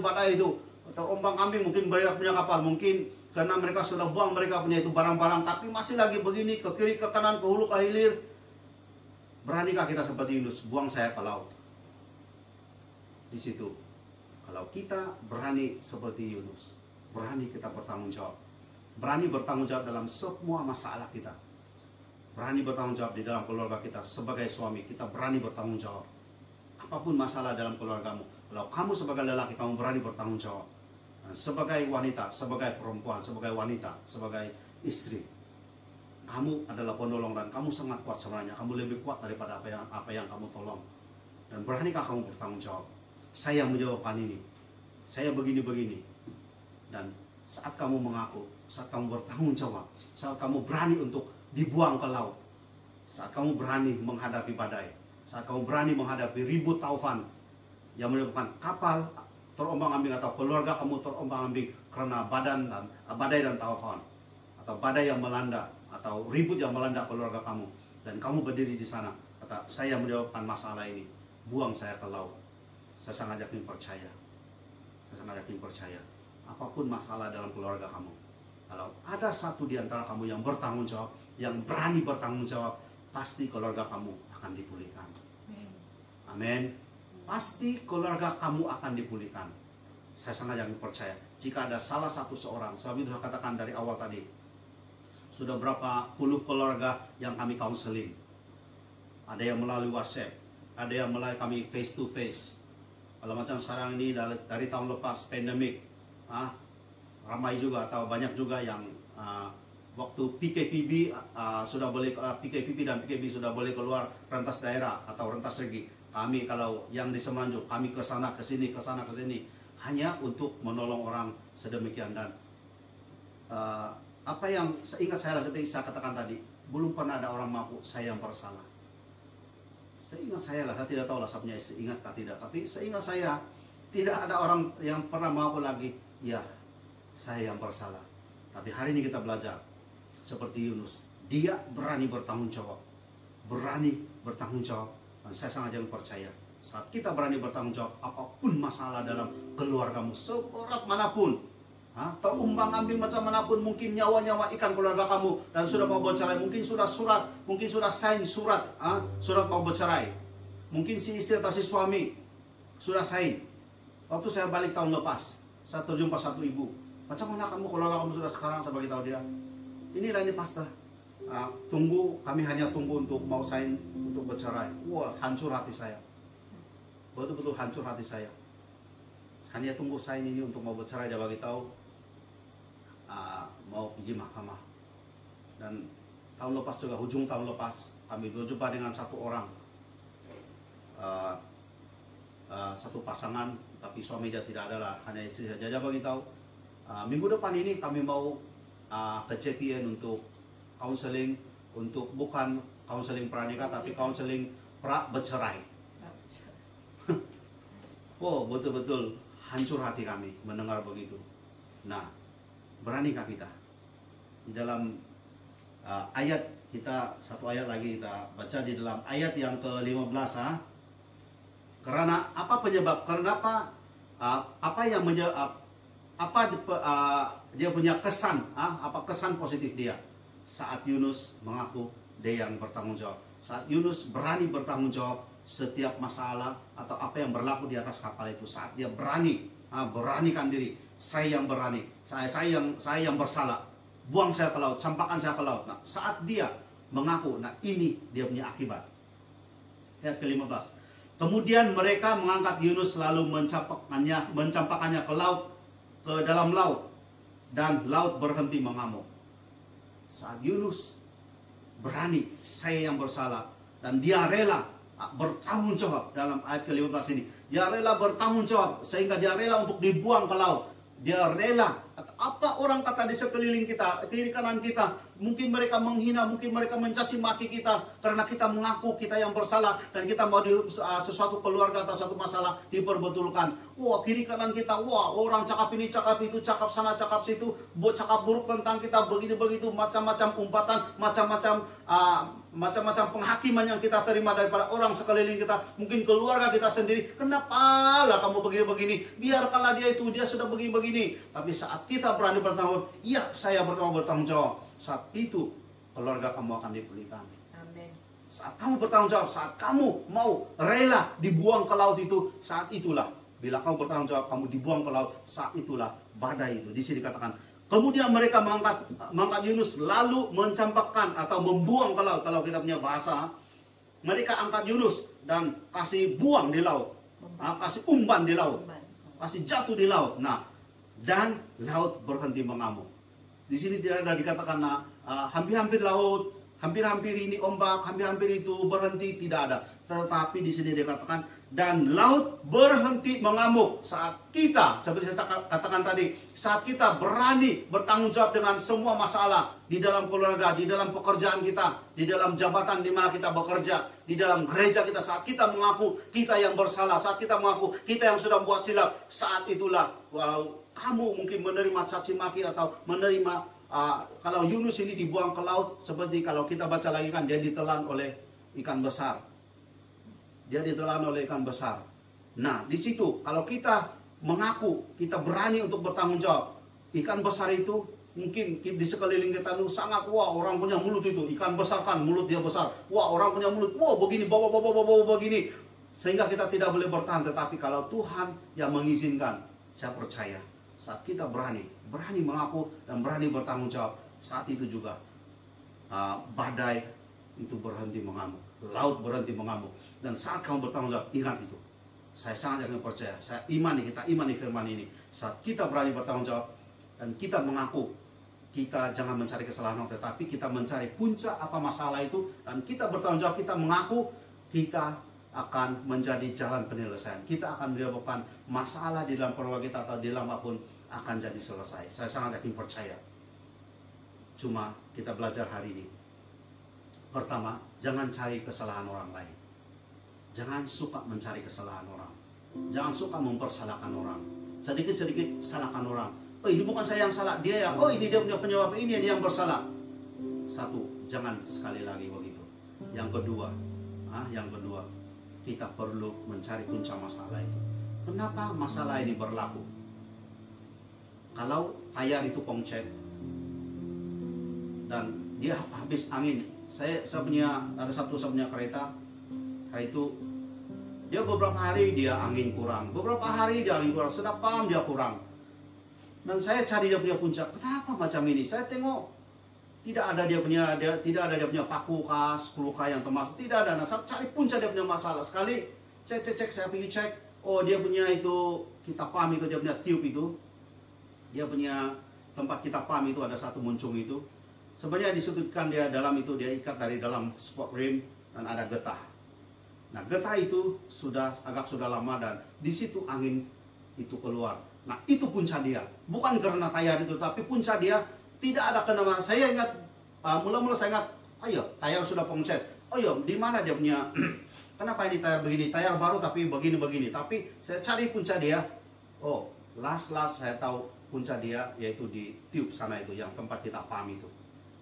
badai itu, terombang-ambing, mungkin mereka punya kapal, mungkin karena mereka sudah buang mereka punya itu barang-barang, tapi masih lagi begini ke kiri ke kanan, ke hulu ke hilir. Beranikah kita seperti Yunus? Buang saya ke laut. Di situ, kalau kita berani seperti Yunus, berani kita bertanggung jawab. Berani bertanggung jawab dalam semua masalah kita. Berani bertanggung jawab di dalam keluarga kita. Sebagai suami, kita berani bertanggung jawab. Apapun masalah dalam keluargamu, kalau kamu sebagai lelaki, kamu berani bertanggung jawab. Dan sebagai wanita, sebagai perempuan, sebagai wanita, sebagai istri, kamu adalah penolong dan kamu sangat kuat sebenarnya. Kamu lebih kuat daripada apa yang kamu tolong. Dan beranikah kamu bertanggung jawab? Saya menjawabkan ini. Saya begini-begini. Dan saat kamu mengaku, saat kamu bertanggung jawab, saat kamu berani untuk dibuang ke laut, saat kamu berani menghadapi badai, saat kamu berani menghadapi ribut taufan yang menyebabkan kapal terombang-ambing atau keluarga kamu terombang-ambing karena badai dan taufan, atau badai yang melanda, atau ribut yang melanda keluarga kamu, dan kamu berdiri di sana, kata, saya menjawabkan masalah ini, buang saya ke laut. Saya sangat yakin percaya. Saya sangat yakin percaya. Apapun masalah dalam keluarga kamu, kalau ada satu di antara kamu yang bertanggung jawab, yang berani bertanggung jawab, pasti keluarga kamu akan dipulihkan. Amin. Pasti keluarga kamu akan dipulihkan. Saya sangat yakin percaya. Jika ada salah satu seorang, sebab itu saya katakan dari awal tadi, sudah berapa puluh keluarga yang kami counseling. Ada yang melalui WhatsApp, ada yang melalui kami face to face. Kalau macam sekarang ini dari tahun lepas pandemik, ramai juga atau banyak juga yang waktu PKPB sudah boleh PKPB dan PKB sudah boleh keluar rentas daerah atau rentas regi. Kami kalau yang di Semenanjung, kami ke sana ke sini hanya untuk menolong orang sedemikian. Dan apa yang ingat saya seperti saya katakan tadi, belum pernah ada orang mengaku saya yang bersalah. Seingat saya lah, saya tidak tahu lah sabnya ingat atau tidak, tapi seingat saya tidak ada orang yang pernah mengaku lagi, ya saya yang bersalah. Tapi hari ini kita belajar seperti Yunus, dia berani bertanggung jawab, dan saya sangat jangan percaya. Saat kita berani bertanggung jawab, apapun masalah dalam keluargamu, seberat manapun, terumbang-ambing macam manapun, mungkin nyawa-nyawa ikan keluarga kamu dan sudah mau bercerai, mungkin sudah sign surat mau bercerai, mungkin si istri atau si suami sudah sign. Waktu saya balik tahun lepas, saya terjumpa satu ibu, macam mana kamu keluarga kamu sudah sekarang? Saya beritahu dia, ini pastor, kami hanya tunggu untuk mau sign untuk bercerai. Wah, hancur hati saya, betul-betul hancur hati saya. Hanya tunggu sign ini untuk mau bercerai. Dia beritahu mau pergi mahkamah. Dan tahun lepas juga, ujung tahun lepas, kami berjumpa dengan satu orang, satu pasangan, tapi suami dia tidak ada lah, hanya istri saja. Dia beritahu, minggu depan ini kami mau ke CPN untuk counseling, untuk bukan counseling pranikah, tapi counseling bercerai. Oh, betul-betul hancur hati kami mendengar begitu. Nah, beranikah kita? Di dalam ayat kita, satu ayat lagi kita baca di dalam ayat yang ke-15. Karena apa penyebab? Kenapa? Apa yang dia punya kesan? Apa kesan positif dia? Saat Yunus mengaku dia yang bertanggung jawab. Saat Yunus berani bertanggung jawab setiap masalah atau apa yang berlaku di atas kapal itu. Saat dia beranikan diri, saya yang berani, saya yang bersalah, buang saya ke laut, campakkan saya ke laut. Nah, saat dia mengaku, nah ini dia punya akibat. Ayat ke-15. Kemudian mereka mengangkat Yunus lalu mencampakkannya ke laut, ke dalam laut, dan laut berhenti mengamuk. Saat Yunus berani, saya yang bersalah, dan dia rela bertanggung jawab. Dalam ayat ke-15 ini, dia rela bertanggung jawab sehingga dia rela untuk dibuang ke laut. Dia rela, apa orang kata di sekeliling kita, kiri kanan kita, mungkin mereka menghina, mungkin mereka mencaci maki kita karena kita mengaku kita yang bersalah dan kita mau sesuatu keluarga atau satu masalah diperbetulkan. Wah, kiri kanan kita, wah, orang cakap ini, cakap itu, cakap sana, cakap situ, cakap buruk tentang kita, begini begitu, macam-macam umpatan, macam-macam penghakiman yang kita terima daripada orang sekeliling kita, mungkin keluarga kita sendiri. Kenapa lah kamu begini-begini? Biarkanlah dia itu, dia sudah begini-begini. Tapi saat kita berani bertanggung jawab, iya saya bertanggung jawab, saat itu keluarga kamu akan dipulihkan. Amin. Saat kamu bertanggung jawab, saat kamu mau rela dibuang ke laut itu, saat itulah, bila kamu bertanggung jawab, kamu dibuang ke laut, saat itulah badai itu. Di sini dikatakan, kemudian mereka mengangkat Yunus lalu mencampakkan atau membuang ke laut. Kalau kita punya bahasa, mereka angkat Yunus dan kasih buang di laut, kasih umpan di laut, kasih jatuh di laut. Nah, dan laut berhenti mengamuk. Di sini tidak ada dikatakan hampir-hampir laut, hampir-hampir ini ombak, hampir-hampir itu berhenti, tidak ada. Tetapi di sini dia katakan, dan laut berhenti mengamuk saat kita, seperti saya katakan tadi, saat kita berani bertanggung jawab dengan semua masalah di dalam keluarga, di dalam pekerjaan kita, di dalam jabatan di mana kita bekerja, di dalam gereja kita, saat kita mengaku kita yang bersalah, saat kita mengaku kita yang sudah buat silap, saat itulah walau kamu mungkin menerima caci maki atau menerima kalau Yunus ini dibuang ke laut, seperti kalau kita baca lagi kan, dia ditelan oleh ikan besar. Dia ditelan oleh ikan besar. Nah, di situ kalau kita mengaku, kita berani untuk bertanggung jawab, ikan besar itu mungkin di sekeliling kita itu sangat, wah orang punya mulut itu, ikan besar kan mulut dia besar, wah orang punya mulut, wah begini, bawa begini, sehingga kita tidak boleh bertahan. Tetapi kalau Tuhan yang mengizinkan, saya percaya saat kita berani mengaku dan berani bertanggung jawab, saat itu juga badai itu berhenti mengamuk, laut berhenti mengamuk. Dan saat kamu bertanggung jawab, ingat itu, saya sangat yakin percaya, saya imani, kita imani firman ini. Saat kita berani bertanggung jawab dan kita mengaku, kita jangan mencari kesalahan, tetapi kita mencari puncak apa masalah itu, dan kita bertanggung jawab, kita mengaku, kita akan menjadi jalan penyelesaian. Kita akan menyebabkan masalah di dalam keluarga kita atau di dalam apapun akan jadi selesai. Saya sangat yakin percaya. Cuma kita belajar hari ini. Pertama, jangan cari kesalahan orang lain. Jangan suka mencari kesalahan orang. Jangan suka mempersalahkan orang. Sedikit-sedikit salahkan orang. Oh, ini bukan saya yang salah, dia yang. Oh, ini dia punya penyebab, ini dia yang bersalah. Satu, jangan sekali lagi begitu. Yang kedua, kita perlu mencari puncak masalah itu. Kenapa masalah ini berlaku? Kalau tayar itu pongcet dan dia habis angin, saya punya kereta itu dia beberapa hari dia angin kurang, sudah paham dia kurang, dan saya cari dia punya puncak. Kenapa macam ini? Saya tengok tidak ada dia punya paku kah, skru kah yang termasuk, tidak ada. Nah, saya cari puncak dia punya masalah. Sekali cek, saya pergi cek, oh dia punya itu, kita paham itu, dia punya tiup itu, dia punya tempat kita paham itu ada satu muncung itu. Sebenarnya disebutkan dia dalam itu, dia ikat dari dalam spot rim dan ada getah. Nah, getah itu sudah lama dan di situ angin itu keluar. Nah, itu puncak dia. Bukan karena tayar itu, tapi puncak dia tidak ada kenapa. Saya ingat, mula-mula saya ingat, ayo, tayar sudah pongset. Oh iya, di mana dia punya, kenapa ini tayar begini? Tayar baru tapi begini-begini. Tapi saya cari puncak dia, oh, last saya tahu puncak dia, yaitu di tiup sana itu, yang tempat kita paham itu.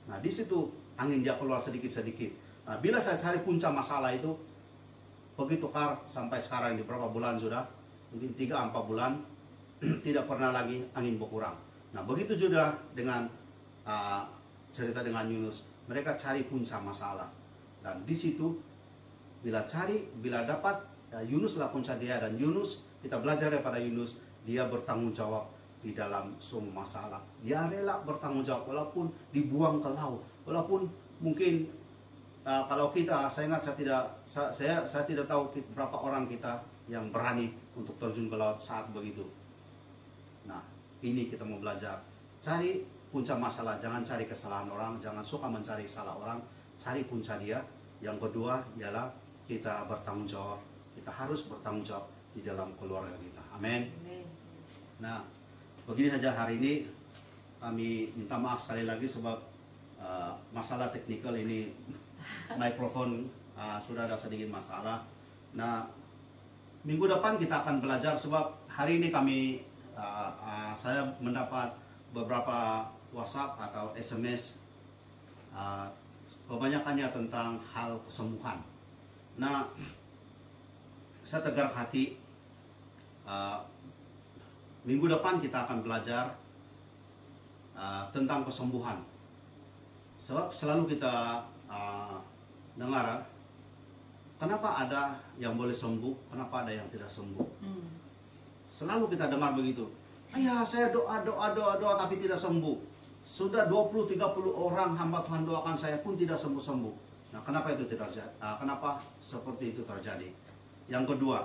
Nah, di situ angin dia keluar sedikit-sedikit. Nah, bila saya cari puncak masalah itu, begitu sampai sekarang, di berapa bulan sudah, mungkin 3-4 bulan, tidak pernah lagi angin berkurang. Nah, begitu juga dengan cerita dengan Yunus, mereka cari puncak masalah, dan di situ bila dapat, Yunus lah puncak dia. Dan Yunus, kita belajar daripada Yunus, dia bertanggung jawab di dalam semua masalah. Dia rela bertanggung jawab walaupun dibuang ke laut, walaupun mungkin kalau kita, saya ingat, saya tidak tahu berapa orang kita yang berani untuk terjun ke laut saat begitu. Nah, ini kita mau belajar, cari puncak masalah, jangan cari kesalahan orang, jangan suka mencari salah orang, cari puncak dia. Yang kedua ialah kita bertanggung jawab, kita harus bertanggung jawab di dalam keluarga kita. Amin. Nah, begini saja hari ini, kami minta maaf sekali lagi sebab masalah teknikal ini, mikrofon sudah ada sedikit masalah. Nah, minggu depan kita akan belajar, sebab hari ini saya mendapat beberapa WhatsApp atau SMS, kebanyakannya tentang hal kesembuhan. Nah, saya tegar hati, minggu depan kita akan belajar tentang kesembuhan. Sebab selalu kita dengar, kenapa ada yang boleh sembuh, kenapa ada yang tidak sembuh. Selalu kita dengar begitu. Ayah, saya doa tapi tidak sembuh. Sudah 20-30 orang hamba Tuhan doakan saya pun tidak sembuh-sembuh. Nah, kenapa itu tidak terjadi? Kenapa seperti itu terjadi? Yang kedua,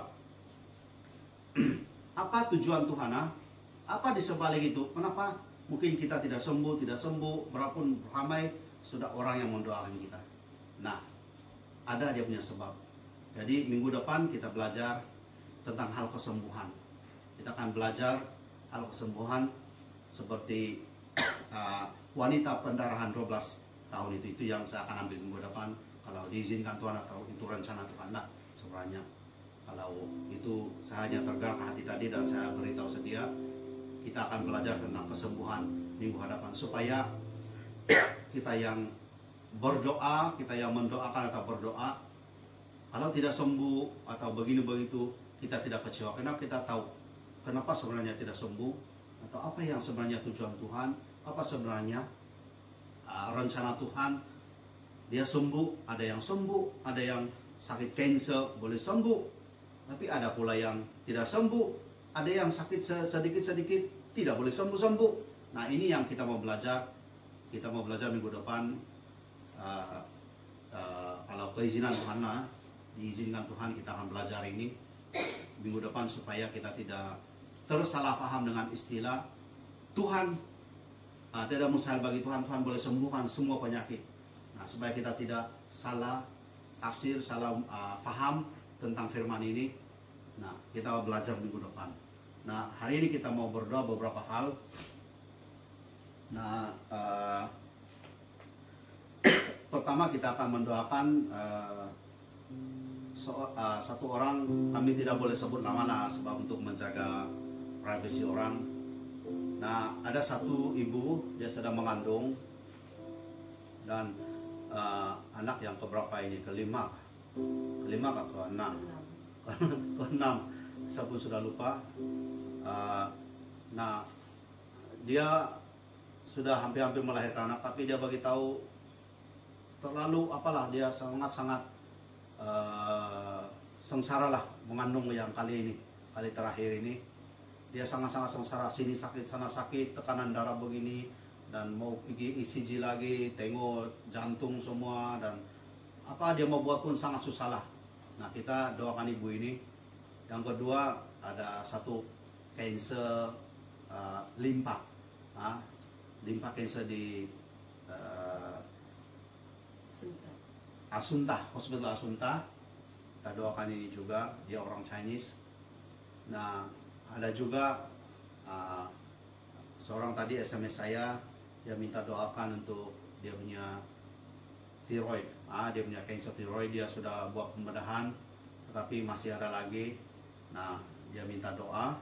apa tujuan Tuhan? Apa di sebalik itu? Kenapa mungkin kita tidak sembuh, berapun ramai sudah orang yang mendoakan kita. Nah, ada dia punya sebab. Jadi minggu depan kita belajar tentang hal kesembuhan. Kita akan belajar hal kesembuhan seperti wanita pendarahan 12 tahun itu yang saya akan ambil minggu depan. Kalau diizinkan Tuhan atau itu rencana Tuhan, nah sebenarnya kalau itu saya hanya tergerak ke hati tadi dan saya beritahu setia, kita akan belajar tentang kesembuhan minggu hadapan supaya kita yang berdoa, kita yang mendoakan atau berdoa, kalau tidak sembuh atau begini begitu, kita tidak kecewa. Karena kita tahu kenapa sebenarnya tidak sembuh, atau apa yang sebenarnya tujuan Tuhan, apa sebenarnya rencana Tuhan. Dia sembuh, ada yang sembuh, ada yang sakit cancer boleh sembuh, tapi ada pula yang tidak sembuh, ada yang sakit sedikit-sedikit tidak boleh sembuh-sembuh. Nah, ini yang kita mau belajar. Kita mau belajar minggu depan. Kalau keizinan Tuhan, diizinkan Tuhan, kita akan belajar ini minggu depan supaya kita tidak tersalah paham dengan istilah Tuhan. Tidak mustahil bagi Tuhan, Tuhan boleh sembuhkan semua penyakit. Nah, supaya kita tidak salah tafsir, salah paham tentang firman ini. Nah, kita belajar minggu depan. Nah, hari ini kita mau berdoa beberapa hal. Nah, pertama kita akan mendoakan satu orang. Kami tidak boleh sebut nama sebab untuk menjaga privasi orang. Nah, ada satu ibu, dia sedang mengandung dan anak yang keberapa ini, kelima atau keenam, saya pun sudah lupa. Nah, dia sudah hampir melahirkan anak, tapi dia bagi tahu terlalu apalah, dia sangat-sangat sengsara lah mengandung yang kali terakhir ini. Dia sangat-sangat sengsara, sini sakit, sana sakit, tekanan darah begini, dan mau pergi ECG lagi, tengok jantung semua, dan apa dia mau buat pun sangat susah lah. Nah, kita doakan ibu ini. Yang kedua, ada satu cancer limpa, limpa cancer di Asunta, Hospital Asunta. Kita doakan ini juga, dia orang Chinese. Nah, ada juga seorang tadi SMS saya, dia minta doakan untuk dia punya tiroid. Dia punya cancer tiroid, dia sudah buat pembedahan, tetapi masih ada lagi. Nah, dia minta doa.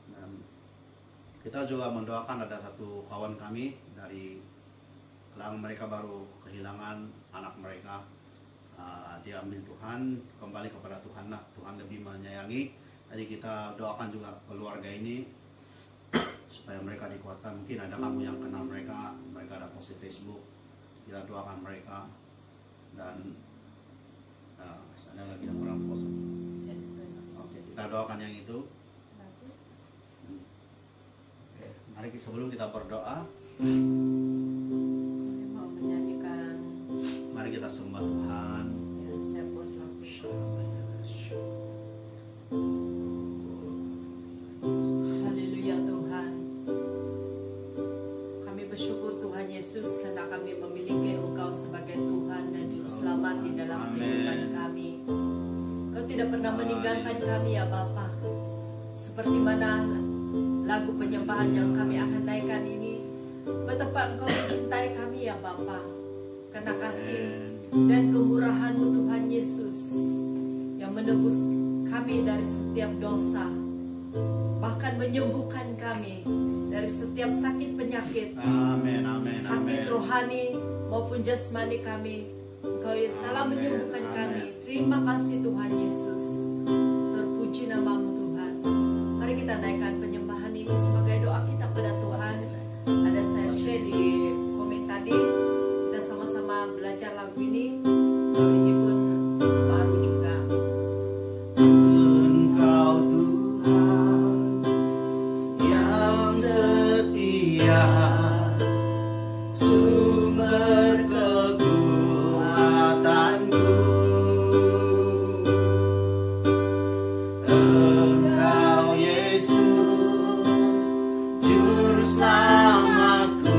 Dan kita juga mendoakan, ada satu kawan kami dari Kelang, mereka baru kehilangan anak mereka. Dia ambil Tuhan, kembali kepada Tuhan. Nah, Tuhan lebih menyayangi. Jadi kita doakan juga keluarga ini supaya mereka dikuatkan. Mungkin ada kamu yang kenal mereka ada post di Facebook. Kita doakan mereka. Dan ada lagi yang kurang post. Oke, kita doakan yang itu. Oke, mari sebelum kita berdoa, mau menyanyikan. Mari kita sembah Tuhan. Ya, saya post lagu. Haleluya Tuhan. Kami bersyukur Tuhan Yesus karena kami memiliki Engkau sebagai Tuhan dan Juru Selamat di dalam kehidupan kami. Kau tidak pernah meninggalkan kami ya Bapa. Seperti mana lagu penyembahan yang kami akan naikkan ini, betapa Engkau mencintai kami ya Bapa. Karena kasih dan kemurahan-Mu Tuhan Yesus yang menebus kami dari setiap dosa, bahkan menyembuhkan kami dari setiap sakit penyakit, sakit rohani maupun jasmani kami. Engkau telah menyembuhkan kami. Terima kasih Tuhan Yesus. Terpuji nama-Mu Tuhan. Mari kita naikkan penyembahan ini sebagai doa kita pada Tuhan. Ada saya share di komen tadi. Kita sama-sama belajar lagu ini. Lagu ini pun baru juga. Engkau Tuhan yang setia, sumber kekuatanku. Engkau Yesus, Juru Selamatku.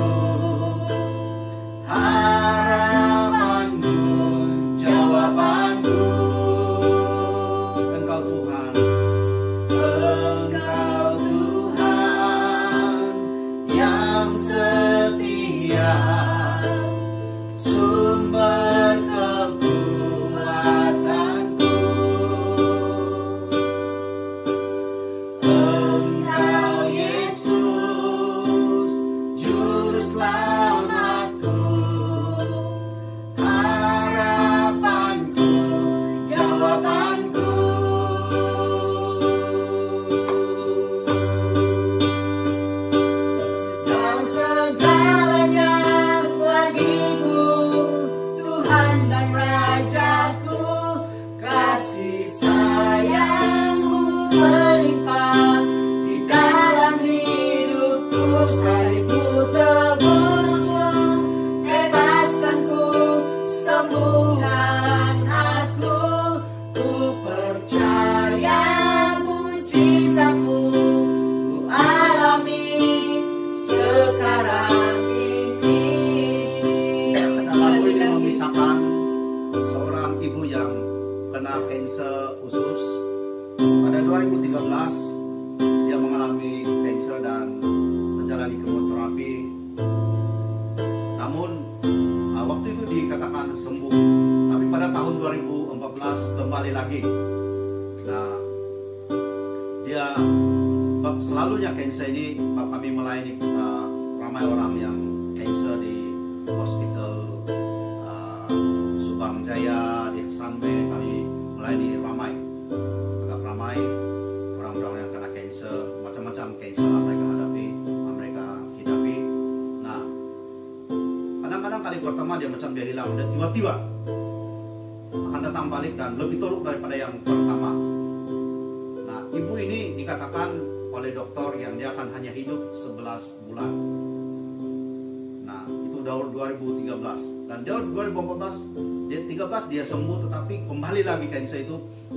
dan Rajaku, kasih sayangmu melimpah di dalam hidupku. Salibmu tebusku, bebaskanku, sembuhkan aku. Ku percaya mujizatmu ku alami sekarang ini. Lagu ini mengisahkan seorang ibu yang kena kanker usus. Pada 2013 dia mengalami kanker dan menjalani kemoterapi. Namun waktu itu dikatakan sembuh, tapi pada tahun 2014 kembali lagi. Nah, dia selalunya kanker ini kami melayani ramai orang yang kanker di hospital Subang Jaya, di Sunway. Kami melayani agak ramai orang-orang yang kena kanker, macam-macam kanker yang mereka hadapi. Nah, kadang-kadang kali pertama dia macam dia hilang, dan tiba-tiba akan datang balik dan lebih teruk daripada yang pertama. Nah, ibu ini dikatakan oleh dokter yang dia akan hanya hidup 11 bulan. Nah, itu tahun 2013. Dan tahun 2014 dia sembuh, tetapi kembali lagi kanker itu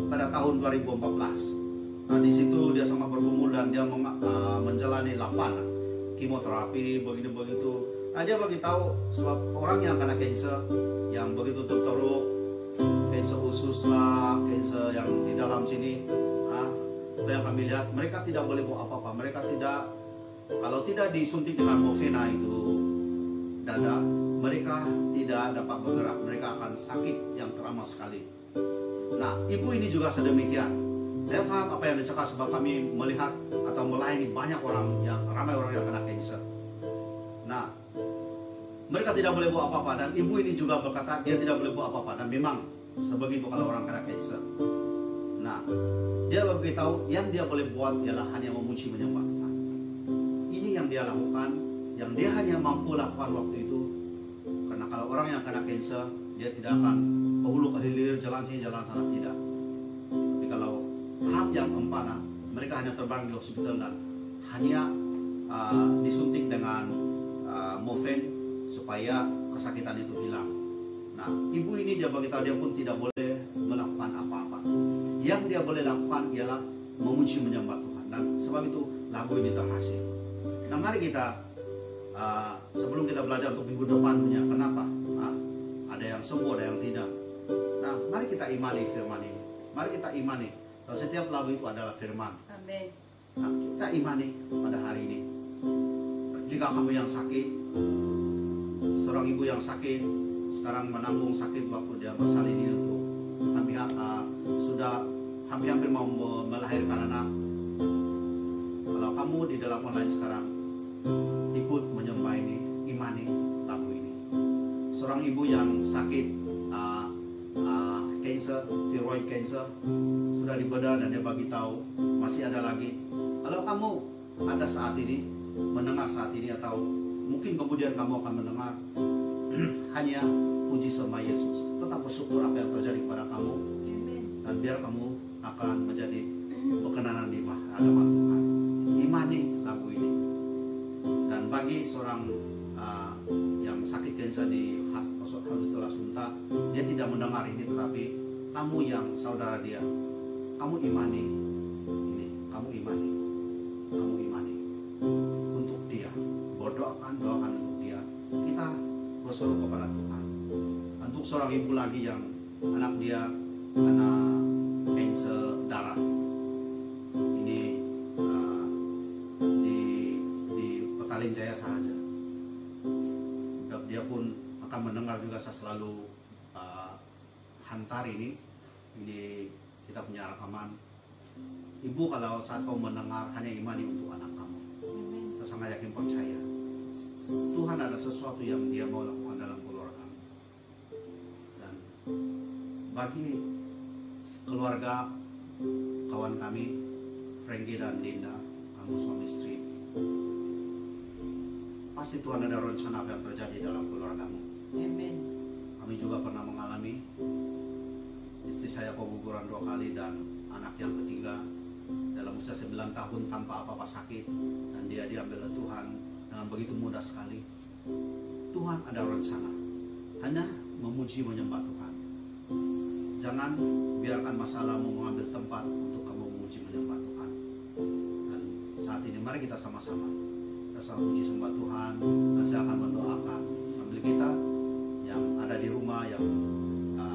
pada tahun 2014. Nah, di situ dia sangat bergumul dan dia menjalani 8 kemoterapi begitu. Nah, dia beritahu sebab orang yang kena kanker yang begitu teruk, kanker usus lah, kanker yang di dalam sini, yang kami lihat mereka tidak boleh buat apa-apa. Mereka tidak, kalau tidak disuntik dengan morfina itu dada, mereka tidak dapat bergerak. Mereka akan sakit yang teramat sekali. Nah, ibu ini juga sedemikian. Saya paham apa yang dicakap sebab kami melihat atau melayani banyak orang ramai orang yang kena kanker. Nah, mereka tidak boleh buat apa-apa, dan ibu ini juga berkata dia tidak boleh buat apa-apa, dan memang sebegitu kalau orang kena kanker. Nah, dia beritahu yang dia boleh buat ialah hanya memuji menyembah Tuhan. Ini yang dia lakukan, yang dia hanya mampu lakukan waktu itu. Karena kalau orang yang kena kanker, dia tidak akan ke hulu ke hilir, jalan sini jalan sana, tidak. Tapi kalau tahap yang empat, mereka hanya terbang di hospital dan hanya disuntik dengan morfin supaya kesakitan itu hilang. Nah, ibu ini dia beritahu dia pun tidak boleh melakukan apa-apa. Yang dia boleh lakukan ialah memuji menyembah Tuhan, dan sebab itu lagu ini terhasil. Nah, mari kita sebelum kita belajar untuk minggu depan punya kenapa ada yang sembuh, ada yang tidak. Nah, mari kita imani firman ini. Mari kita imani kalau setiap lagu itu adalah firman. Amin. Nah, kita imani pada hari ini. Jika kamu yang sakit, seorang ibu yang sakit sekarang menanggung sakit waktu dia bersalin ini untuk sudah hampir mau melahirkan anak. Kalau kamu di dalam online sekarang ikut menyembah ini, imani lagu ini. Seorang ibu yang sakit cancer, thyroid cancer, sudah dibedah dan dia bagi tahu masih ada lagi. Kalau kamu ada saat ini mendengar saat ini, atau mungkin kemudian kamu akan mendengar, hanya puji sembah Yesus. Tetap bersyukur apa yang terjadi pada kamu, dan biar kamu akan menjadi berkenanan di hadapan Tuhan. Imani lagu ini. Dan bagi seorang yang sakit kanker di hospital Asunta, dia tidak mendengar ini, tetapi kamu yang saudara dia, kamu imani ini, kamu imani untuk dia, doakan untuk dia. Kita berseru kepada Tuhan. Untuk seorang ibu lagi yang anak dia kena kanker darah, ini di Petaling Jaya saja. Dia pun akan mendengar juga. Saya selalu hantar ini kita punya rekaman. Ibu, kalau saat kau mendengar, hanya imani untuk anak kamu. Kita sangat yakin percaya Tuhan ada sesuatu yang dia mau lakukan dalam keluarga. Dan bagi keluarga kawan kami Frankie dan Linda, kamu suami istri, pasti Tuhan ada rencana apa yang terjadi dalam keluargamu. Amen. Kami juga pernah mengalami istri saya keguguran 2 kali dan anak yang ketiga dalam usia 9 tahun tanpa apa-apa sakit, dan dia diambil oleh Tuhan dengan begitu mudah sekali. Tuhan ada rencana, hanya memuji menyembah Tuhan. Jangan biarkan masalahmu mengambil tempat untuk kamu memuji menyembah Tuhan. Dan saat ini mari kita sama-sama puji sembah Tuhan, dan saya akan mendoakan sambil kita yang ada di rumah yang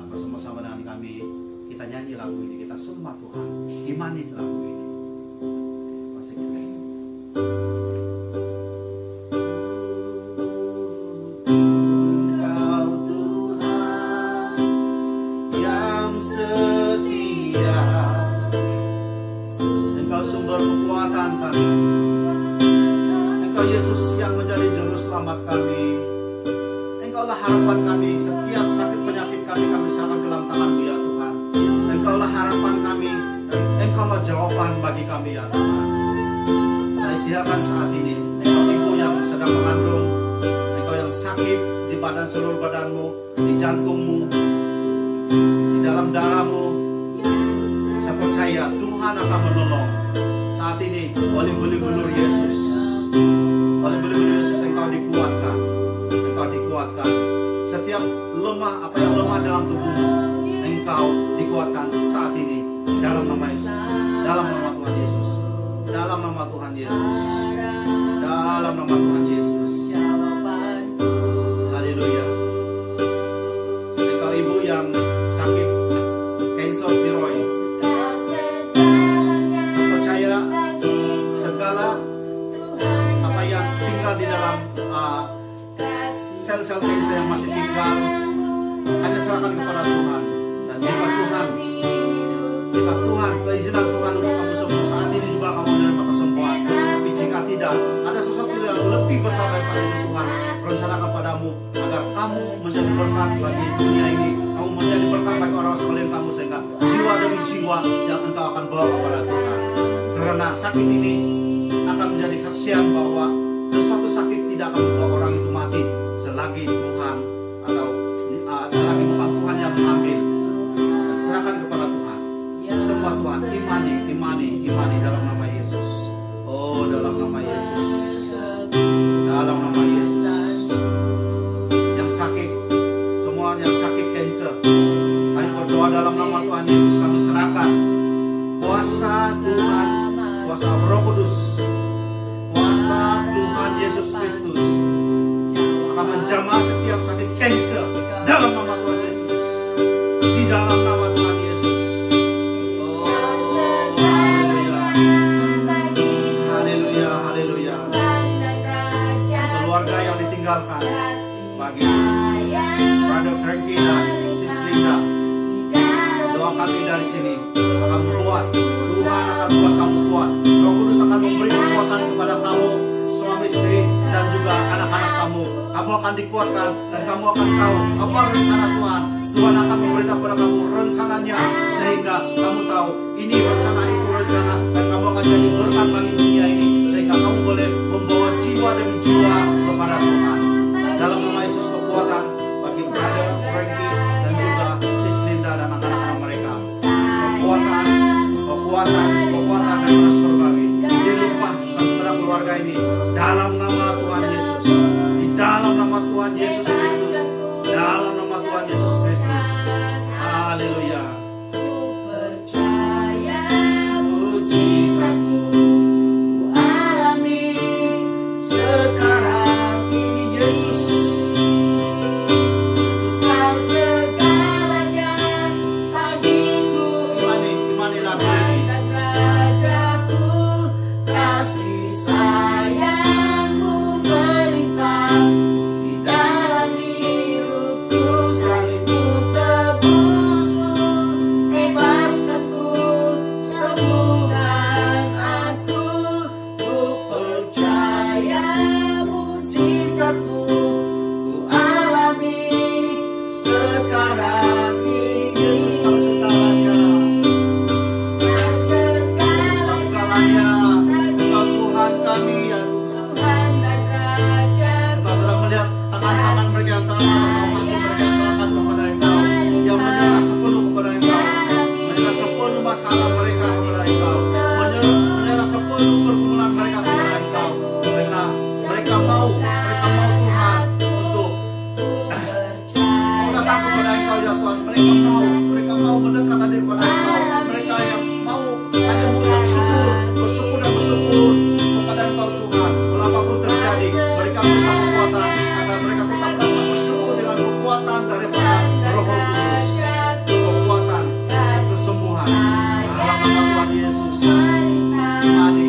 bersama-sama dengan kami, kita nyanyi lagu ini, kita sembah Tuhan, imani lagu ini. Masih kita ini. Engkau Tuhan yang setia, Engkau sumber kekuatan kami, Engkau Yesus yang menjadi juru selamat kami. Engkaulah harapan kami, setiap sakit penyakit kami serahkan dalam tangan-Mu ya Tuhan. Engkaulah harapan kami, Engkaulah jawaban bagi kami ya Tuhan. Saya siapkan saat ini, Engkau ibu yang sedang mengandung, Engkau yang sakit di badan, seluruh badanmu, di jantungmu, di dalam darahmu. Saya percaya Tuhan akan menolong. Saat ini oleh beli-belur Yesus, oleh beli-belur Yesus Engkau dikuatkan, Engkau dikuatkan. Setiap lemah, apa yang lemah dalam tubuhmu, Engkau dikuatkan saat ini dalam nama Yesus, dalam nama Tuhan Yesus, dalam nama Tuhan Yesus, dalam nama Tuhan Yesus. Haleluya. Engkau ibu yang sakit kanker tiroid, saya percaya segala apa yang tinggal di dalam sel-sel kanker yang masih tinggal, hanya serahkan kepada Tuhan. Dan jika Tuhan, keizinan Tuhan untuk kamu sembuh, saat ini juga kamu menerima kesembuhan. Tapi jika tidak, ada sesuatu yang lebih besar daripada itu Tuhan rencanakan padamu, agar kamu menjadi berkat bagi dunia ini, kamu menjadi berkat bagi orang sekalian kamu, sehingga jiwa demi jiwa yang engkau akan bawa kepada Tuhan. Karena sakit ini akan menjadi kesaksian bahwa sesuatu sakit tidak akan membawa orang itu mati selagi Tuhan atau selagi bukan Tuhan yang mengambil. Serahkan kepada Tuhan, sembah Tuhan, imani dalam nama Yesus. Oh, dalam nama Yesus, dalam nama Yesus. Yang sakit, semua yang sakit kanker, kami berdoa dalam nama Tuhan Yesus. Kami serahkan kuasa Tuhan, kuasa Roh Kudus, kuasa Tuhan Yesus Kristus akan menjamah setiap sakit kanker dalam nama Tuhan Yesus, di dalam nama Tuhan Yesus. Oh, haleluya, haleluya, haleluya. Keluarga yang ditinggalkan, bagi Brother Frankie dan Sis Linda, doa kami dari sini akan buat, Tuhan akan buat kamu kuat. Roh Kudus akan memberi kekuatan kepada kamu, suami istri dan juga anak-anak kamu. Kamu akan dikuatkan dan kamu akan tahu apa rencana Tuhan. Tuhan akan memberitahu kepada kamu rencananya, sehingga kamu tahu ini rencana, itu rencana, dan kamu akan jadi berkat bagi dunia ini, sehingga kamu boleh membawa jiwa demi jiwa kepada Tuhan. Dalam nama Yesus, kekuatan bagi Brother Frankie dan juga Sis Linda dan anak-anak mereka. Kekuatan dari surgawi dilimpahkan kepada keluarga ini dalam nama Tuhan Yesus, di dalam nama Tuhan Yesus Kristus, dalam nama Tuhan Yesus Kristus. Haleluya. Ku percaya mujizatmu ku alami sekarang ini, Yesus. Yesus, kau segalanya bagiku. Imani lagu ini. Dan Rajaku, kasih sayangmu berlimpah di dalam mereka mau mendekat daripada Engkau, mereka yang mau hanya mengucap syukur, bersyukur dan bersyukur kepada Engkau Tuhan. Apapun terjadi, mereka minta kekuatan agar mereka tetap dapat bersyukur dengan kekuatan daripada Roh Kudus, kekuatan kesembuhan. Dalam nama Tuhan Yesus, imani.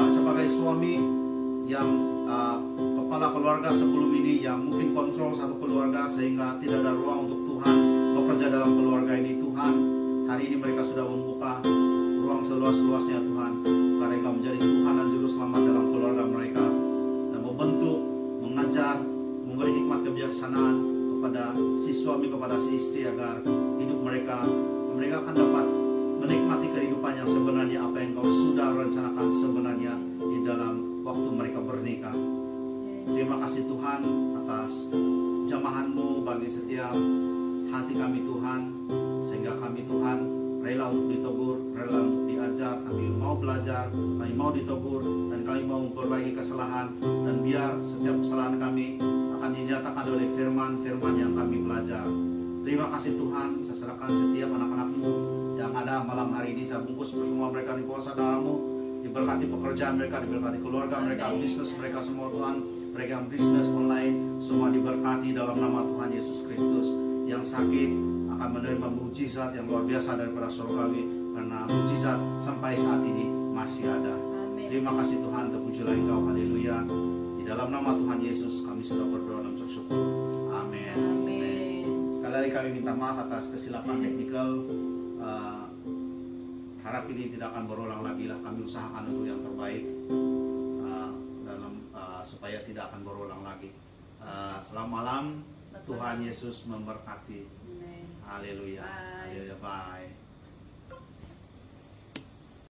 Sebagai suami yang kepala keluarga sebelum ini yang mungkin kontrol satu keluarga sehingga tidak ada ruang untuk Tuhan bekerja dalam keluarga ini. Tuhan, hari ini mereka sudah membuka ruang seluas-luasnya Tuhan, karena Engkau menjadi Tuhan dan Juru Selamat dalam keluarga mereka, dan membentuk, mengajar, memberi hikmat kebijaksanaan kepada si suami, kepada si istri, agar hidup mereka akan dapat menikmati kehidupan yang sebenarnya, apa yang Kau sudah rencanakan sebenarnya di dalam waktu mereka bernikah. Terima kasih Tuhan atas jamahan-Mu bagi setiap hati kami Tuhan, sehingga kami Tuhan rela untuk ditegur, rela untuk diajar, kami mau belajar, kami mau ditegur, dan kami mau memperbaiki kesalahan, dan biar setiap kesalahan kami akan dinyatakan oleh firman-firman yang kami belajar. Terima kasih Tuhan, saya serahkan setiap anak-anak-Mu yang ada malam hari ini, saya bungkus bersama mereka di kuasa darah-Mu, diberkati pekerjaan mereka, diberkati keluarga mereka, bisnis mereka semua Tuhan, mereka yang bisnis online, semua diberkati dalam nama Tuhan Yesus Kristus. Yang sakit akan menerima mujizat yang luar biasa daripada surgawi, karena mujizat sampai saat ini masih ada. Amen. Terima kasih Tuhan, terpujilah Engkau, haleluya. Di dalam nama Tuhan Yesus kami sudah berdoa dan bersyukur. Amin. Amin. Sekali lagi kami minta maaf atas kesilapan teknikal. Harap ini tidak akan berulang lagi lah. Kami usahakan untuk yang terbaik supaya tidak akan berulang lagi. Selamat malam. Tuhan Yesus memberkati. Haleluya. Haleluya. Bye.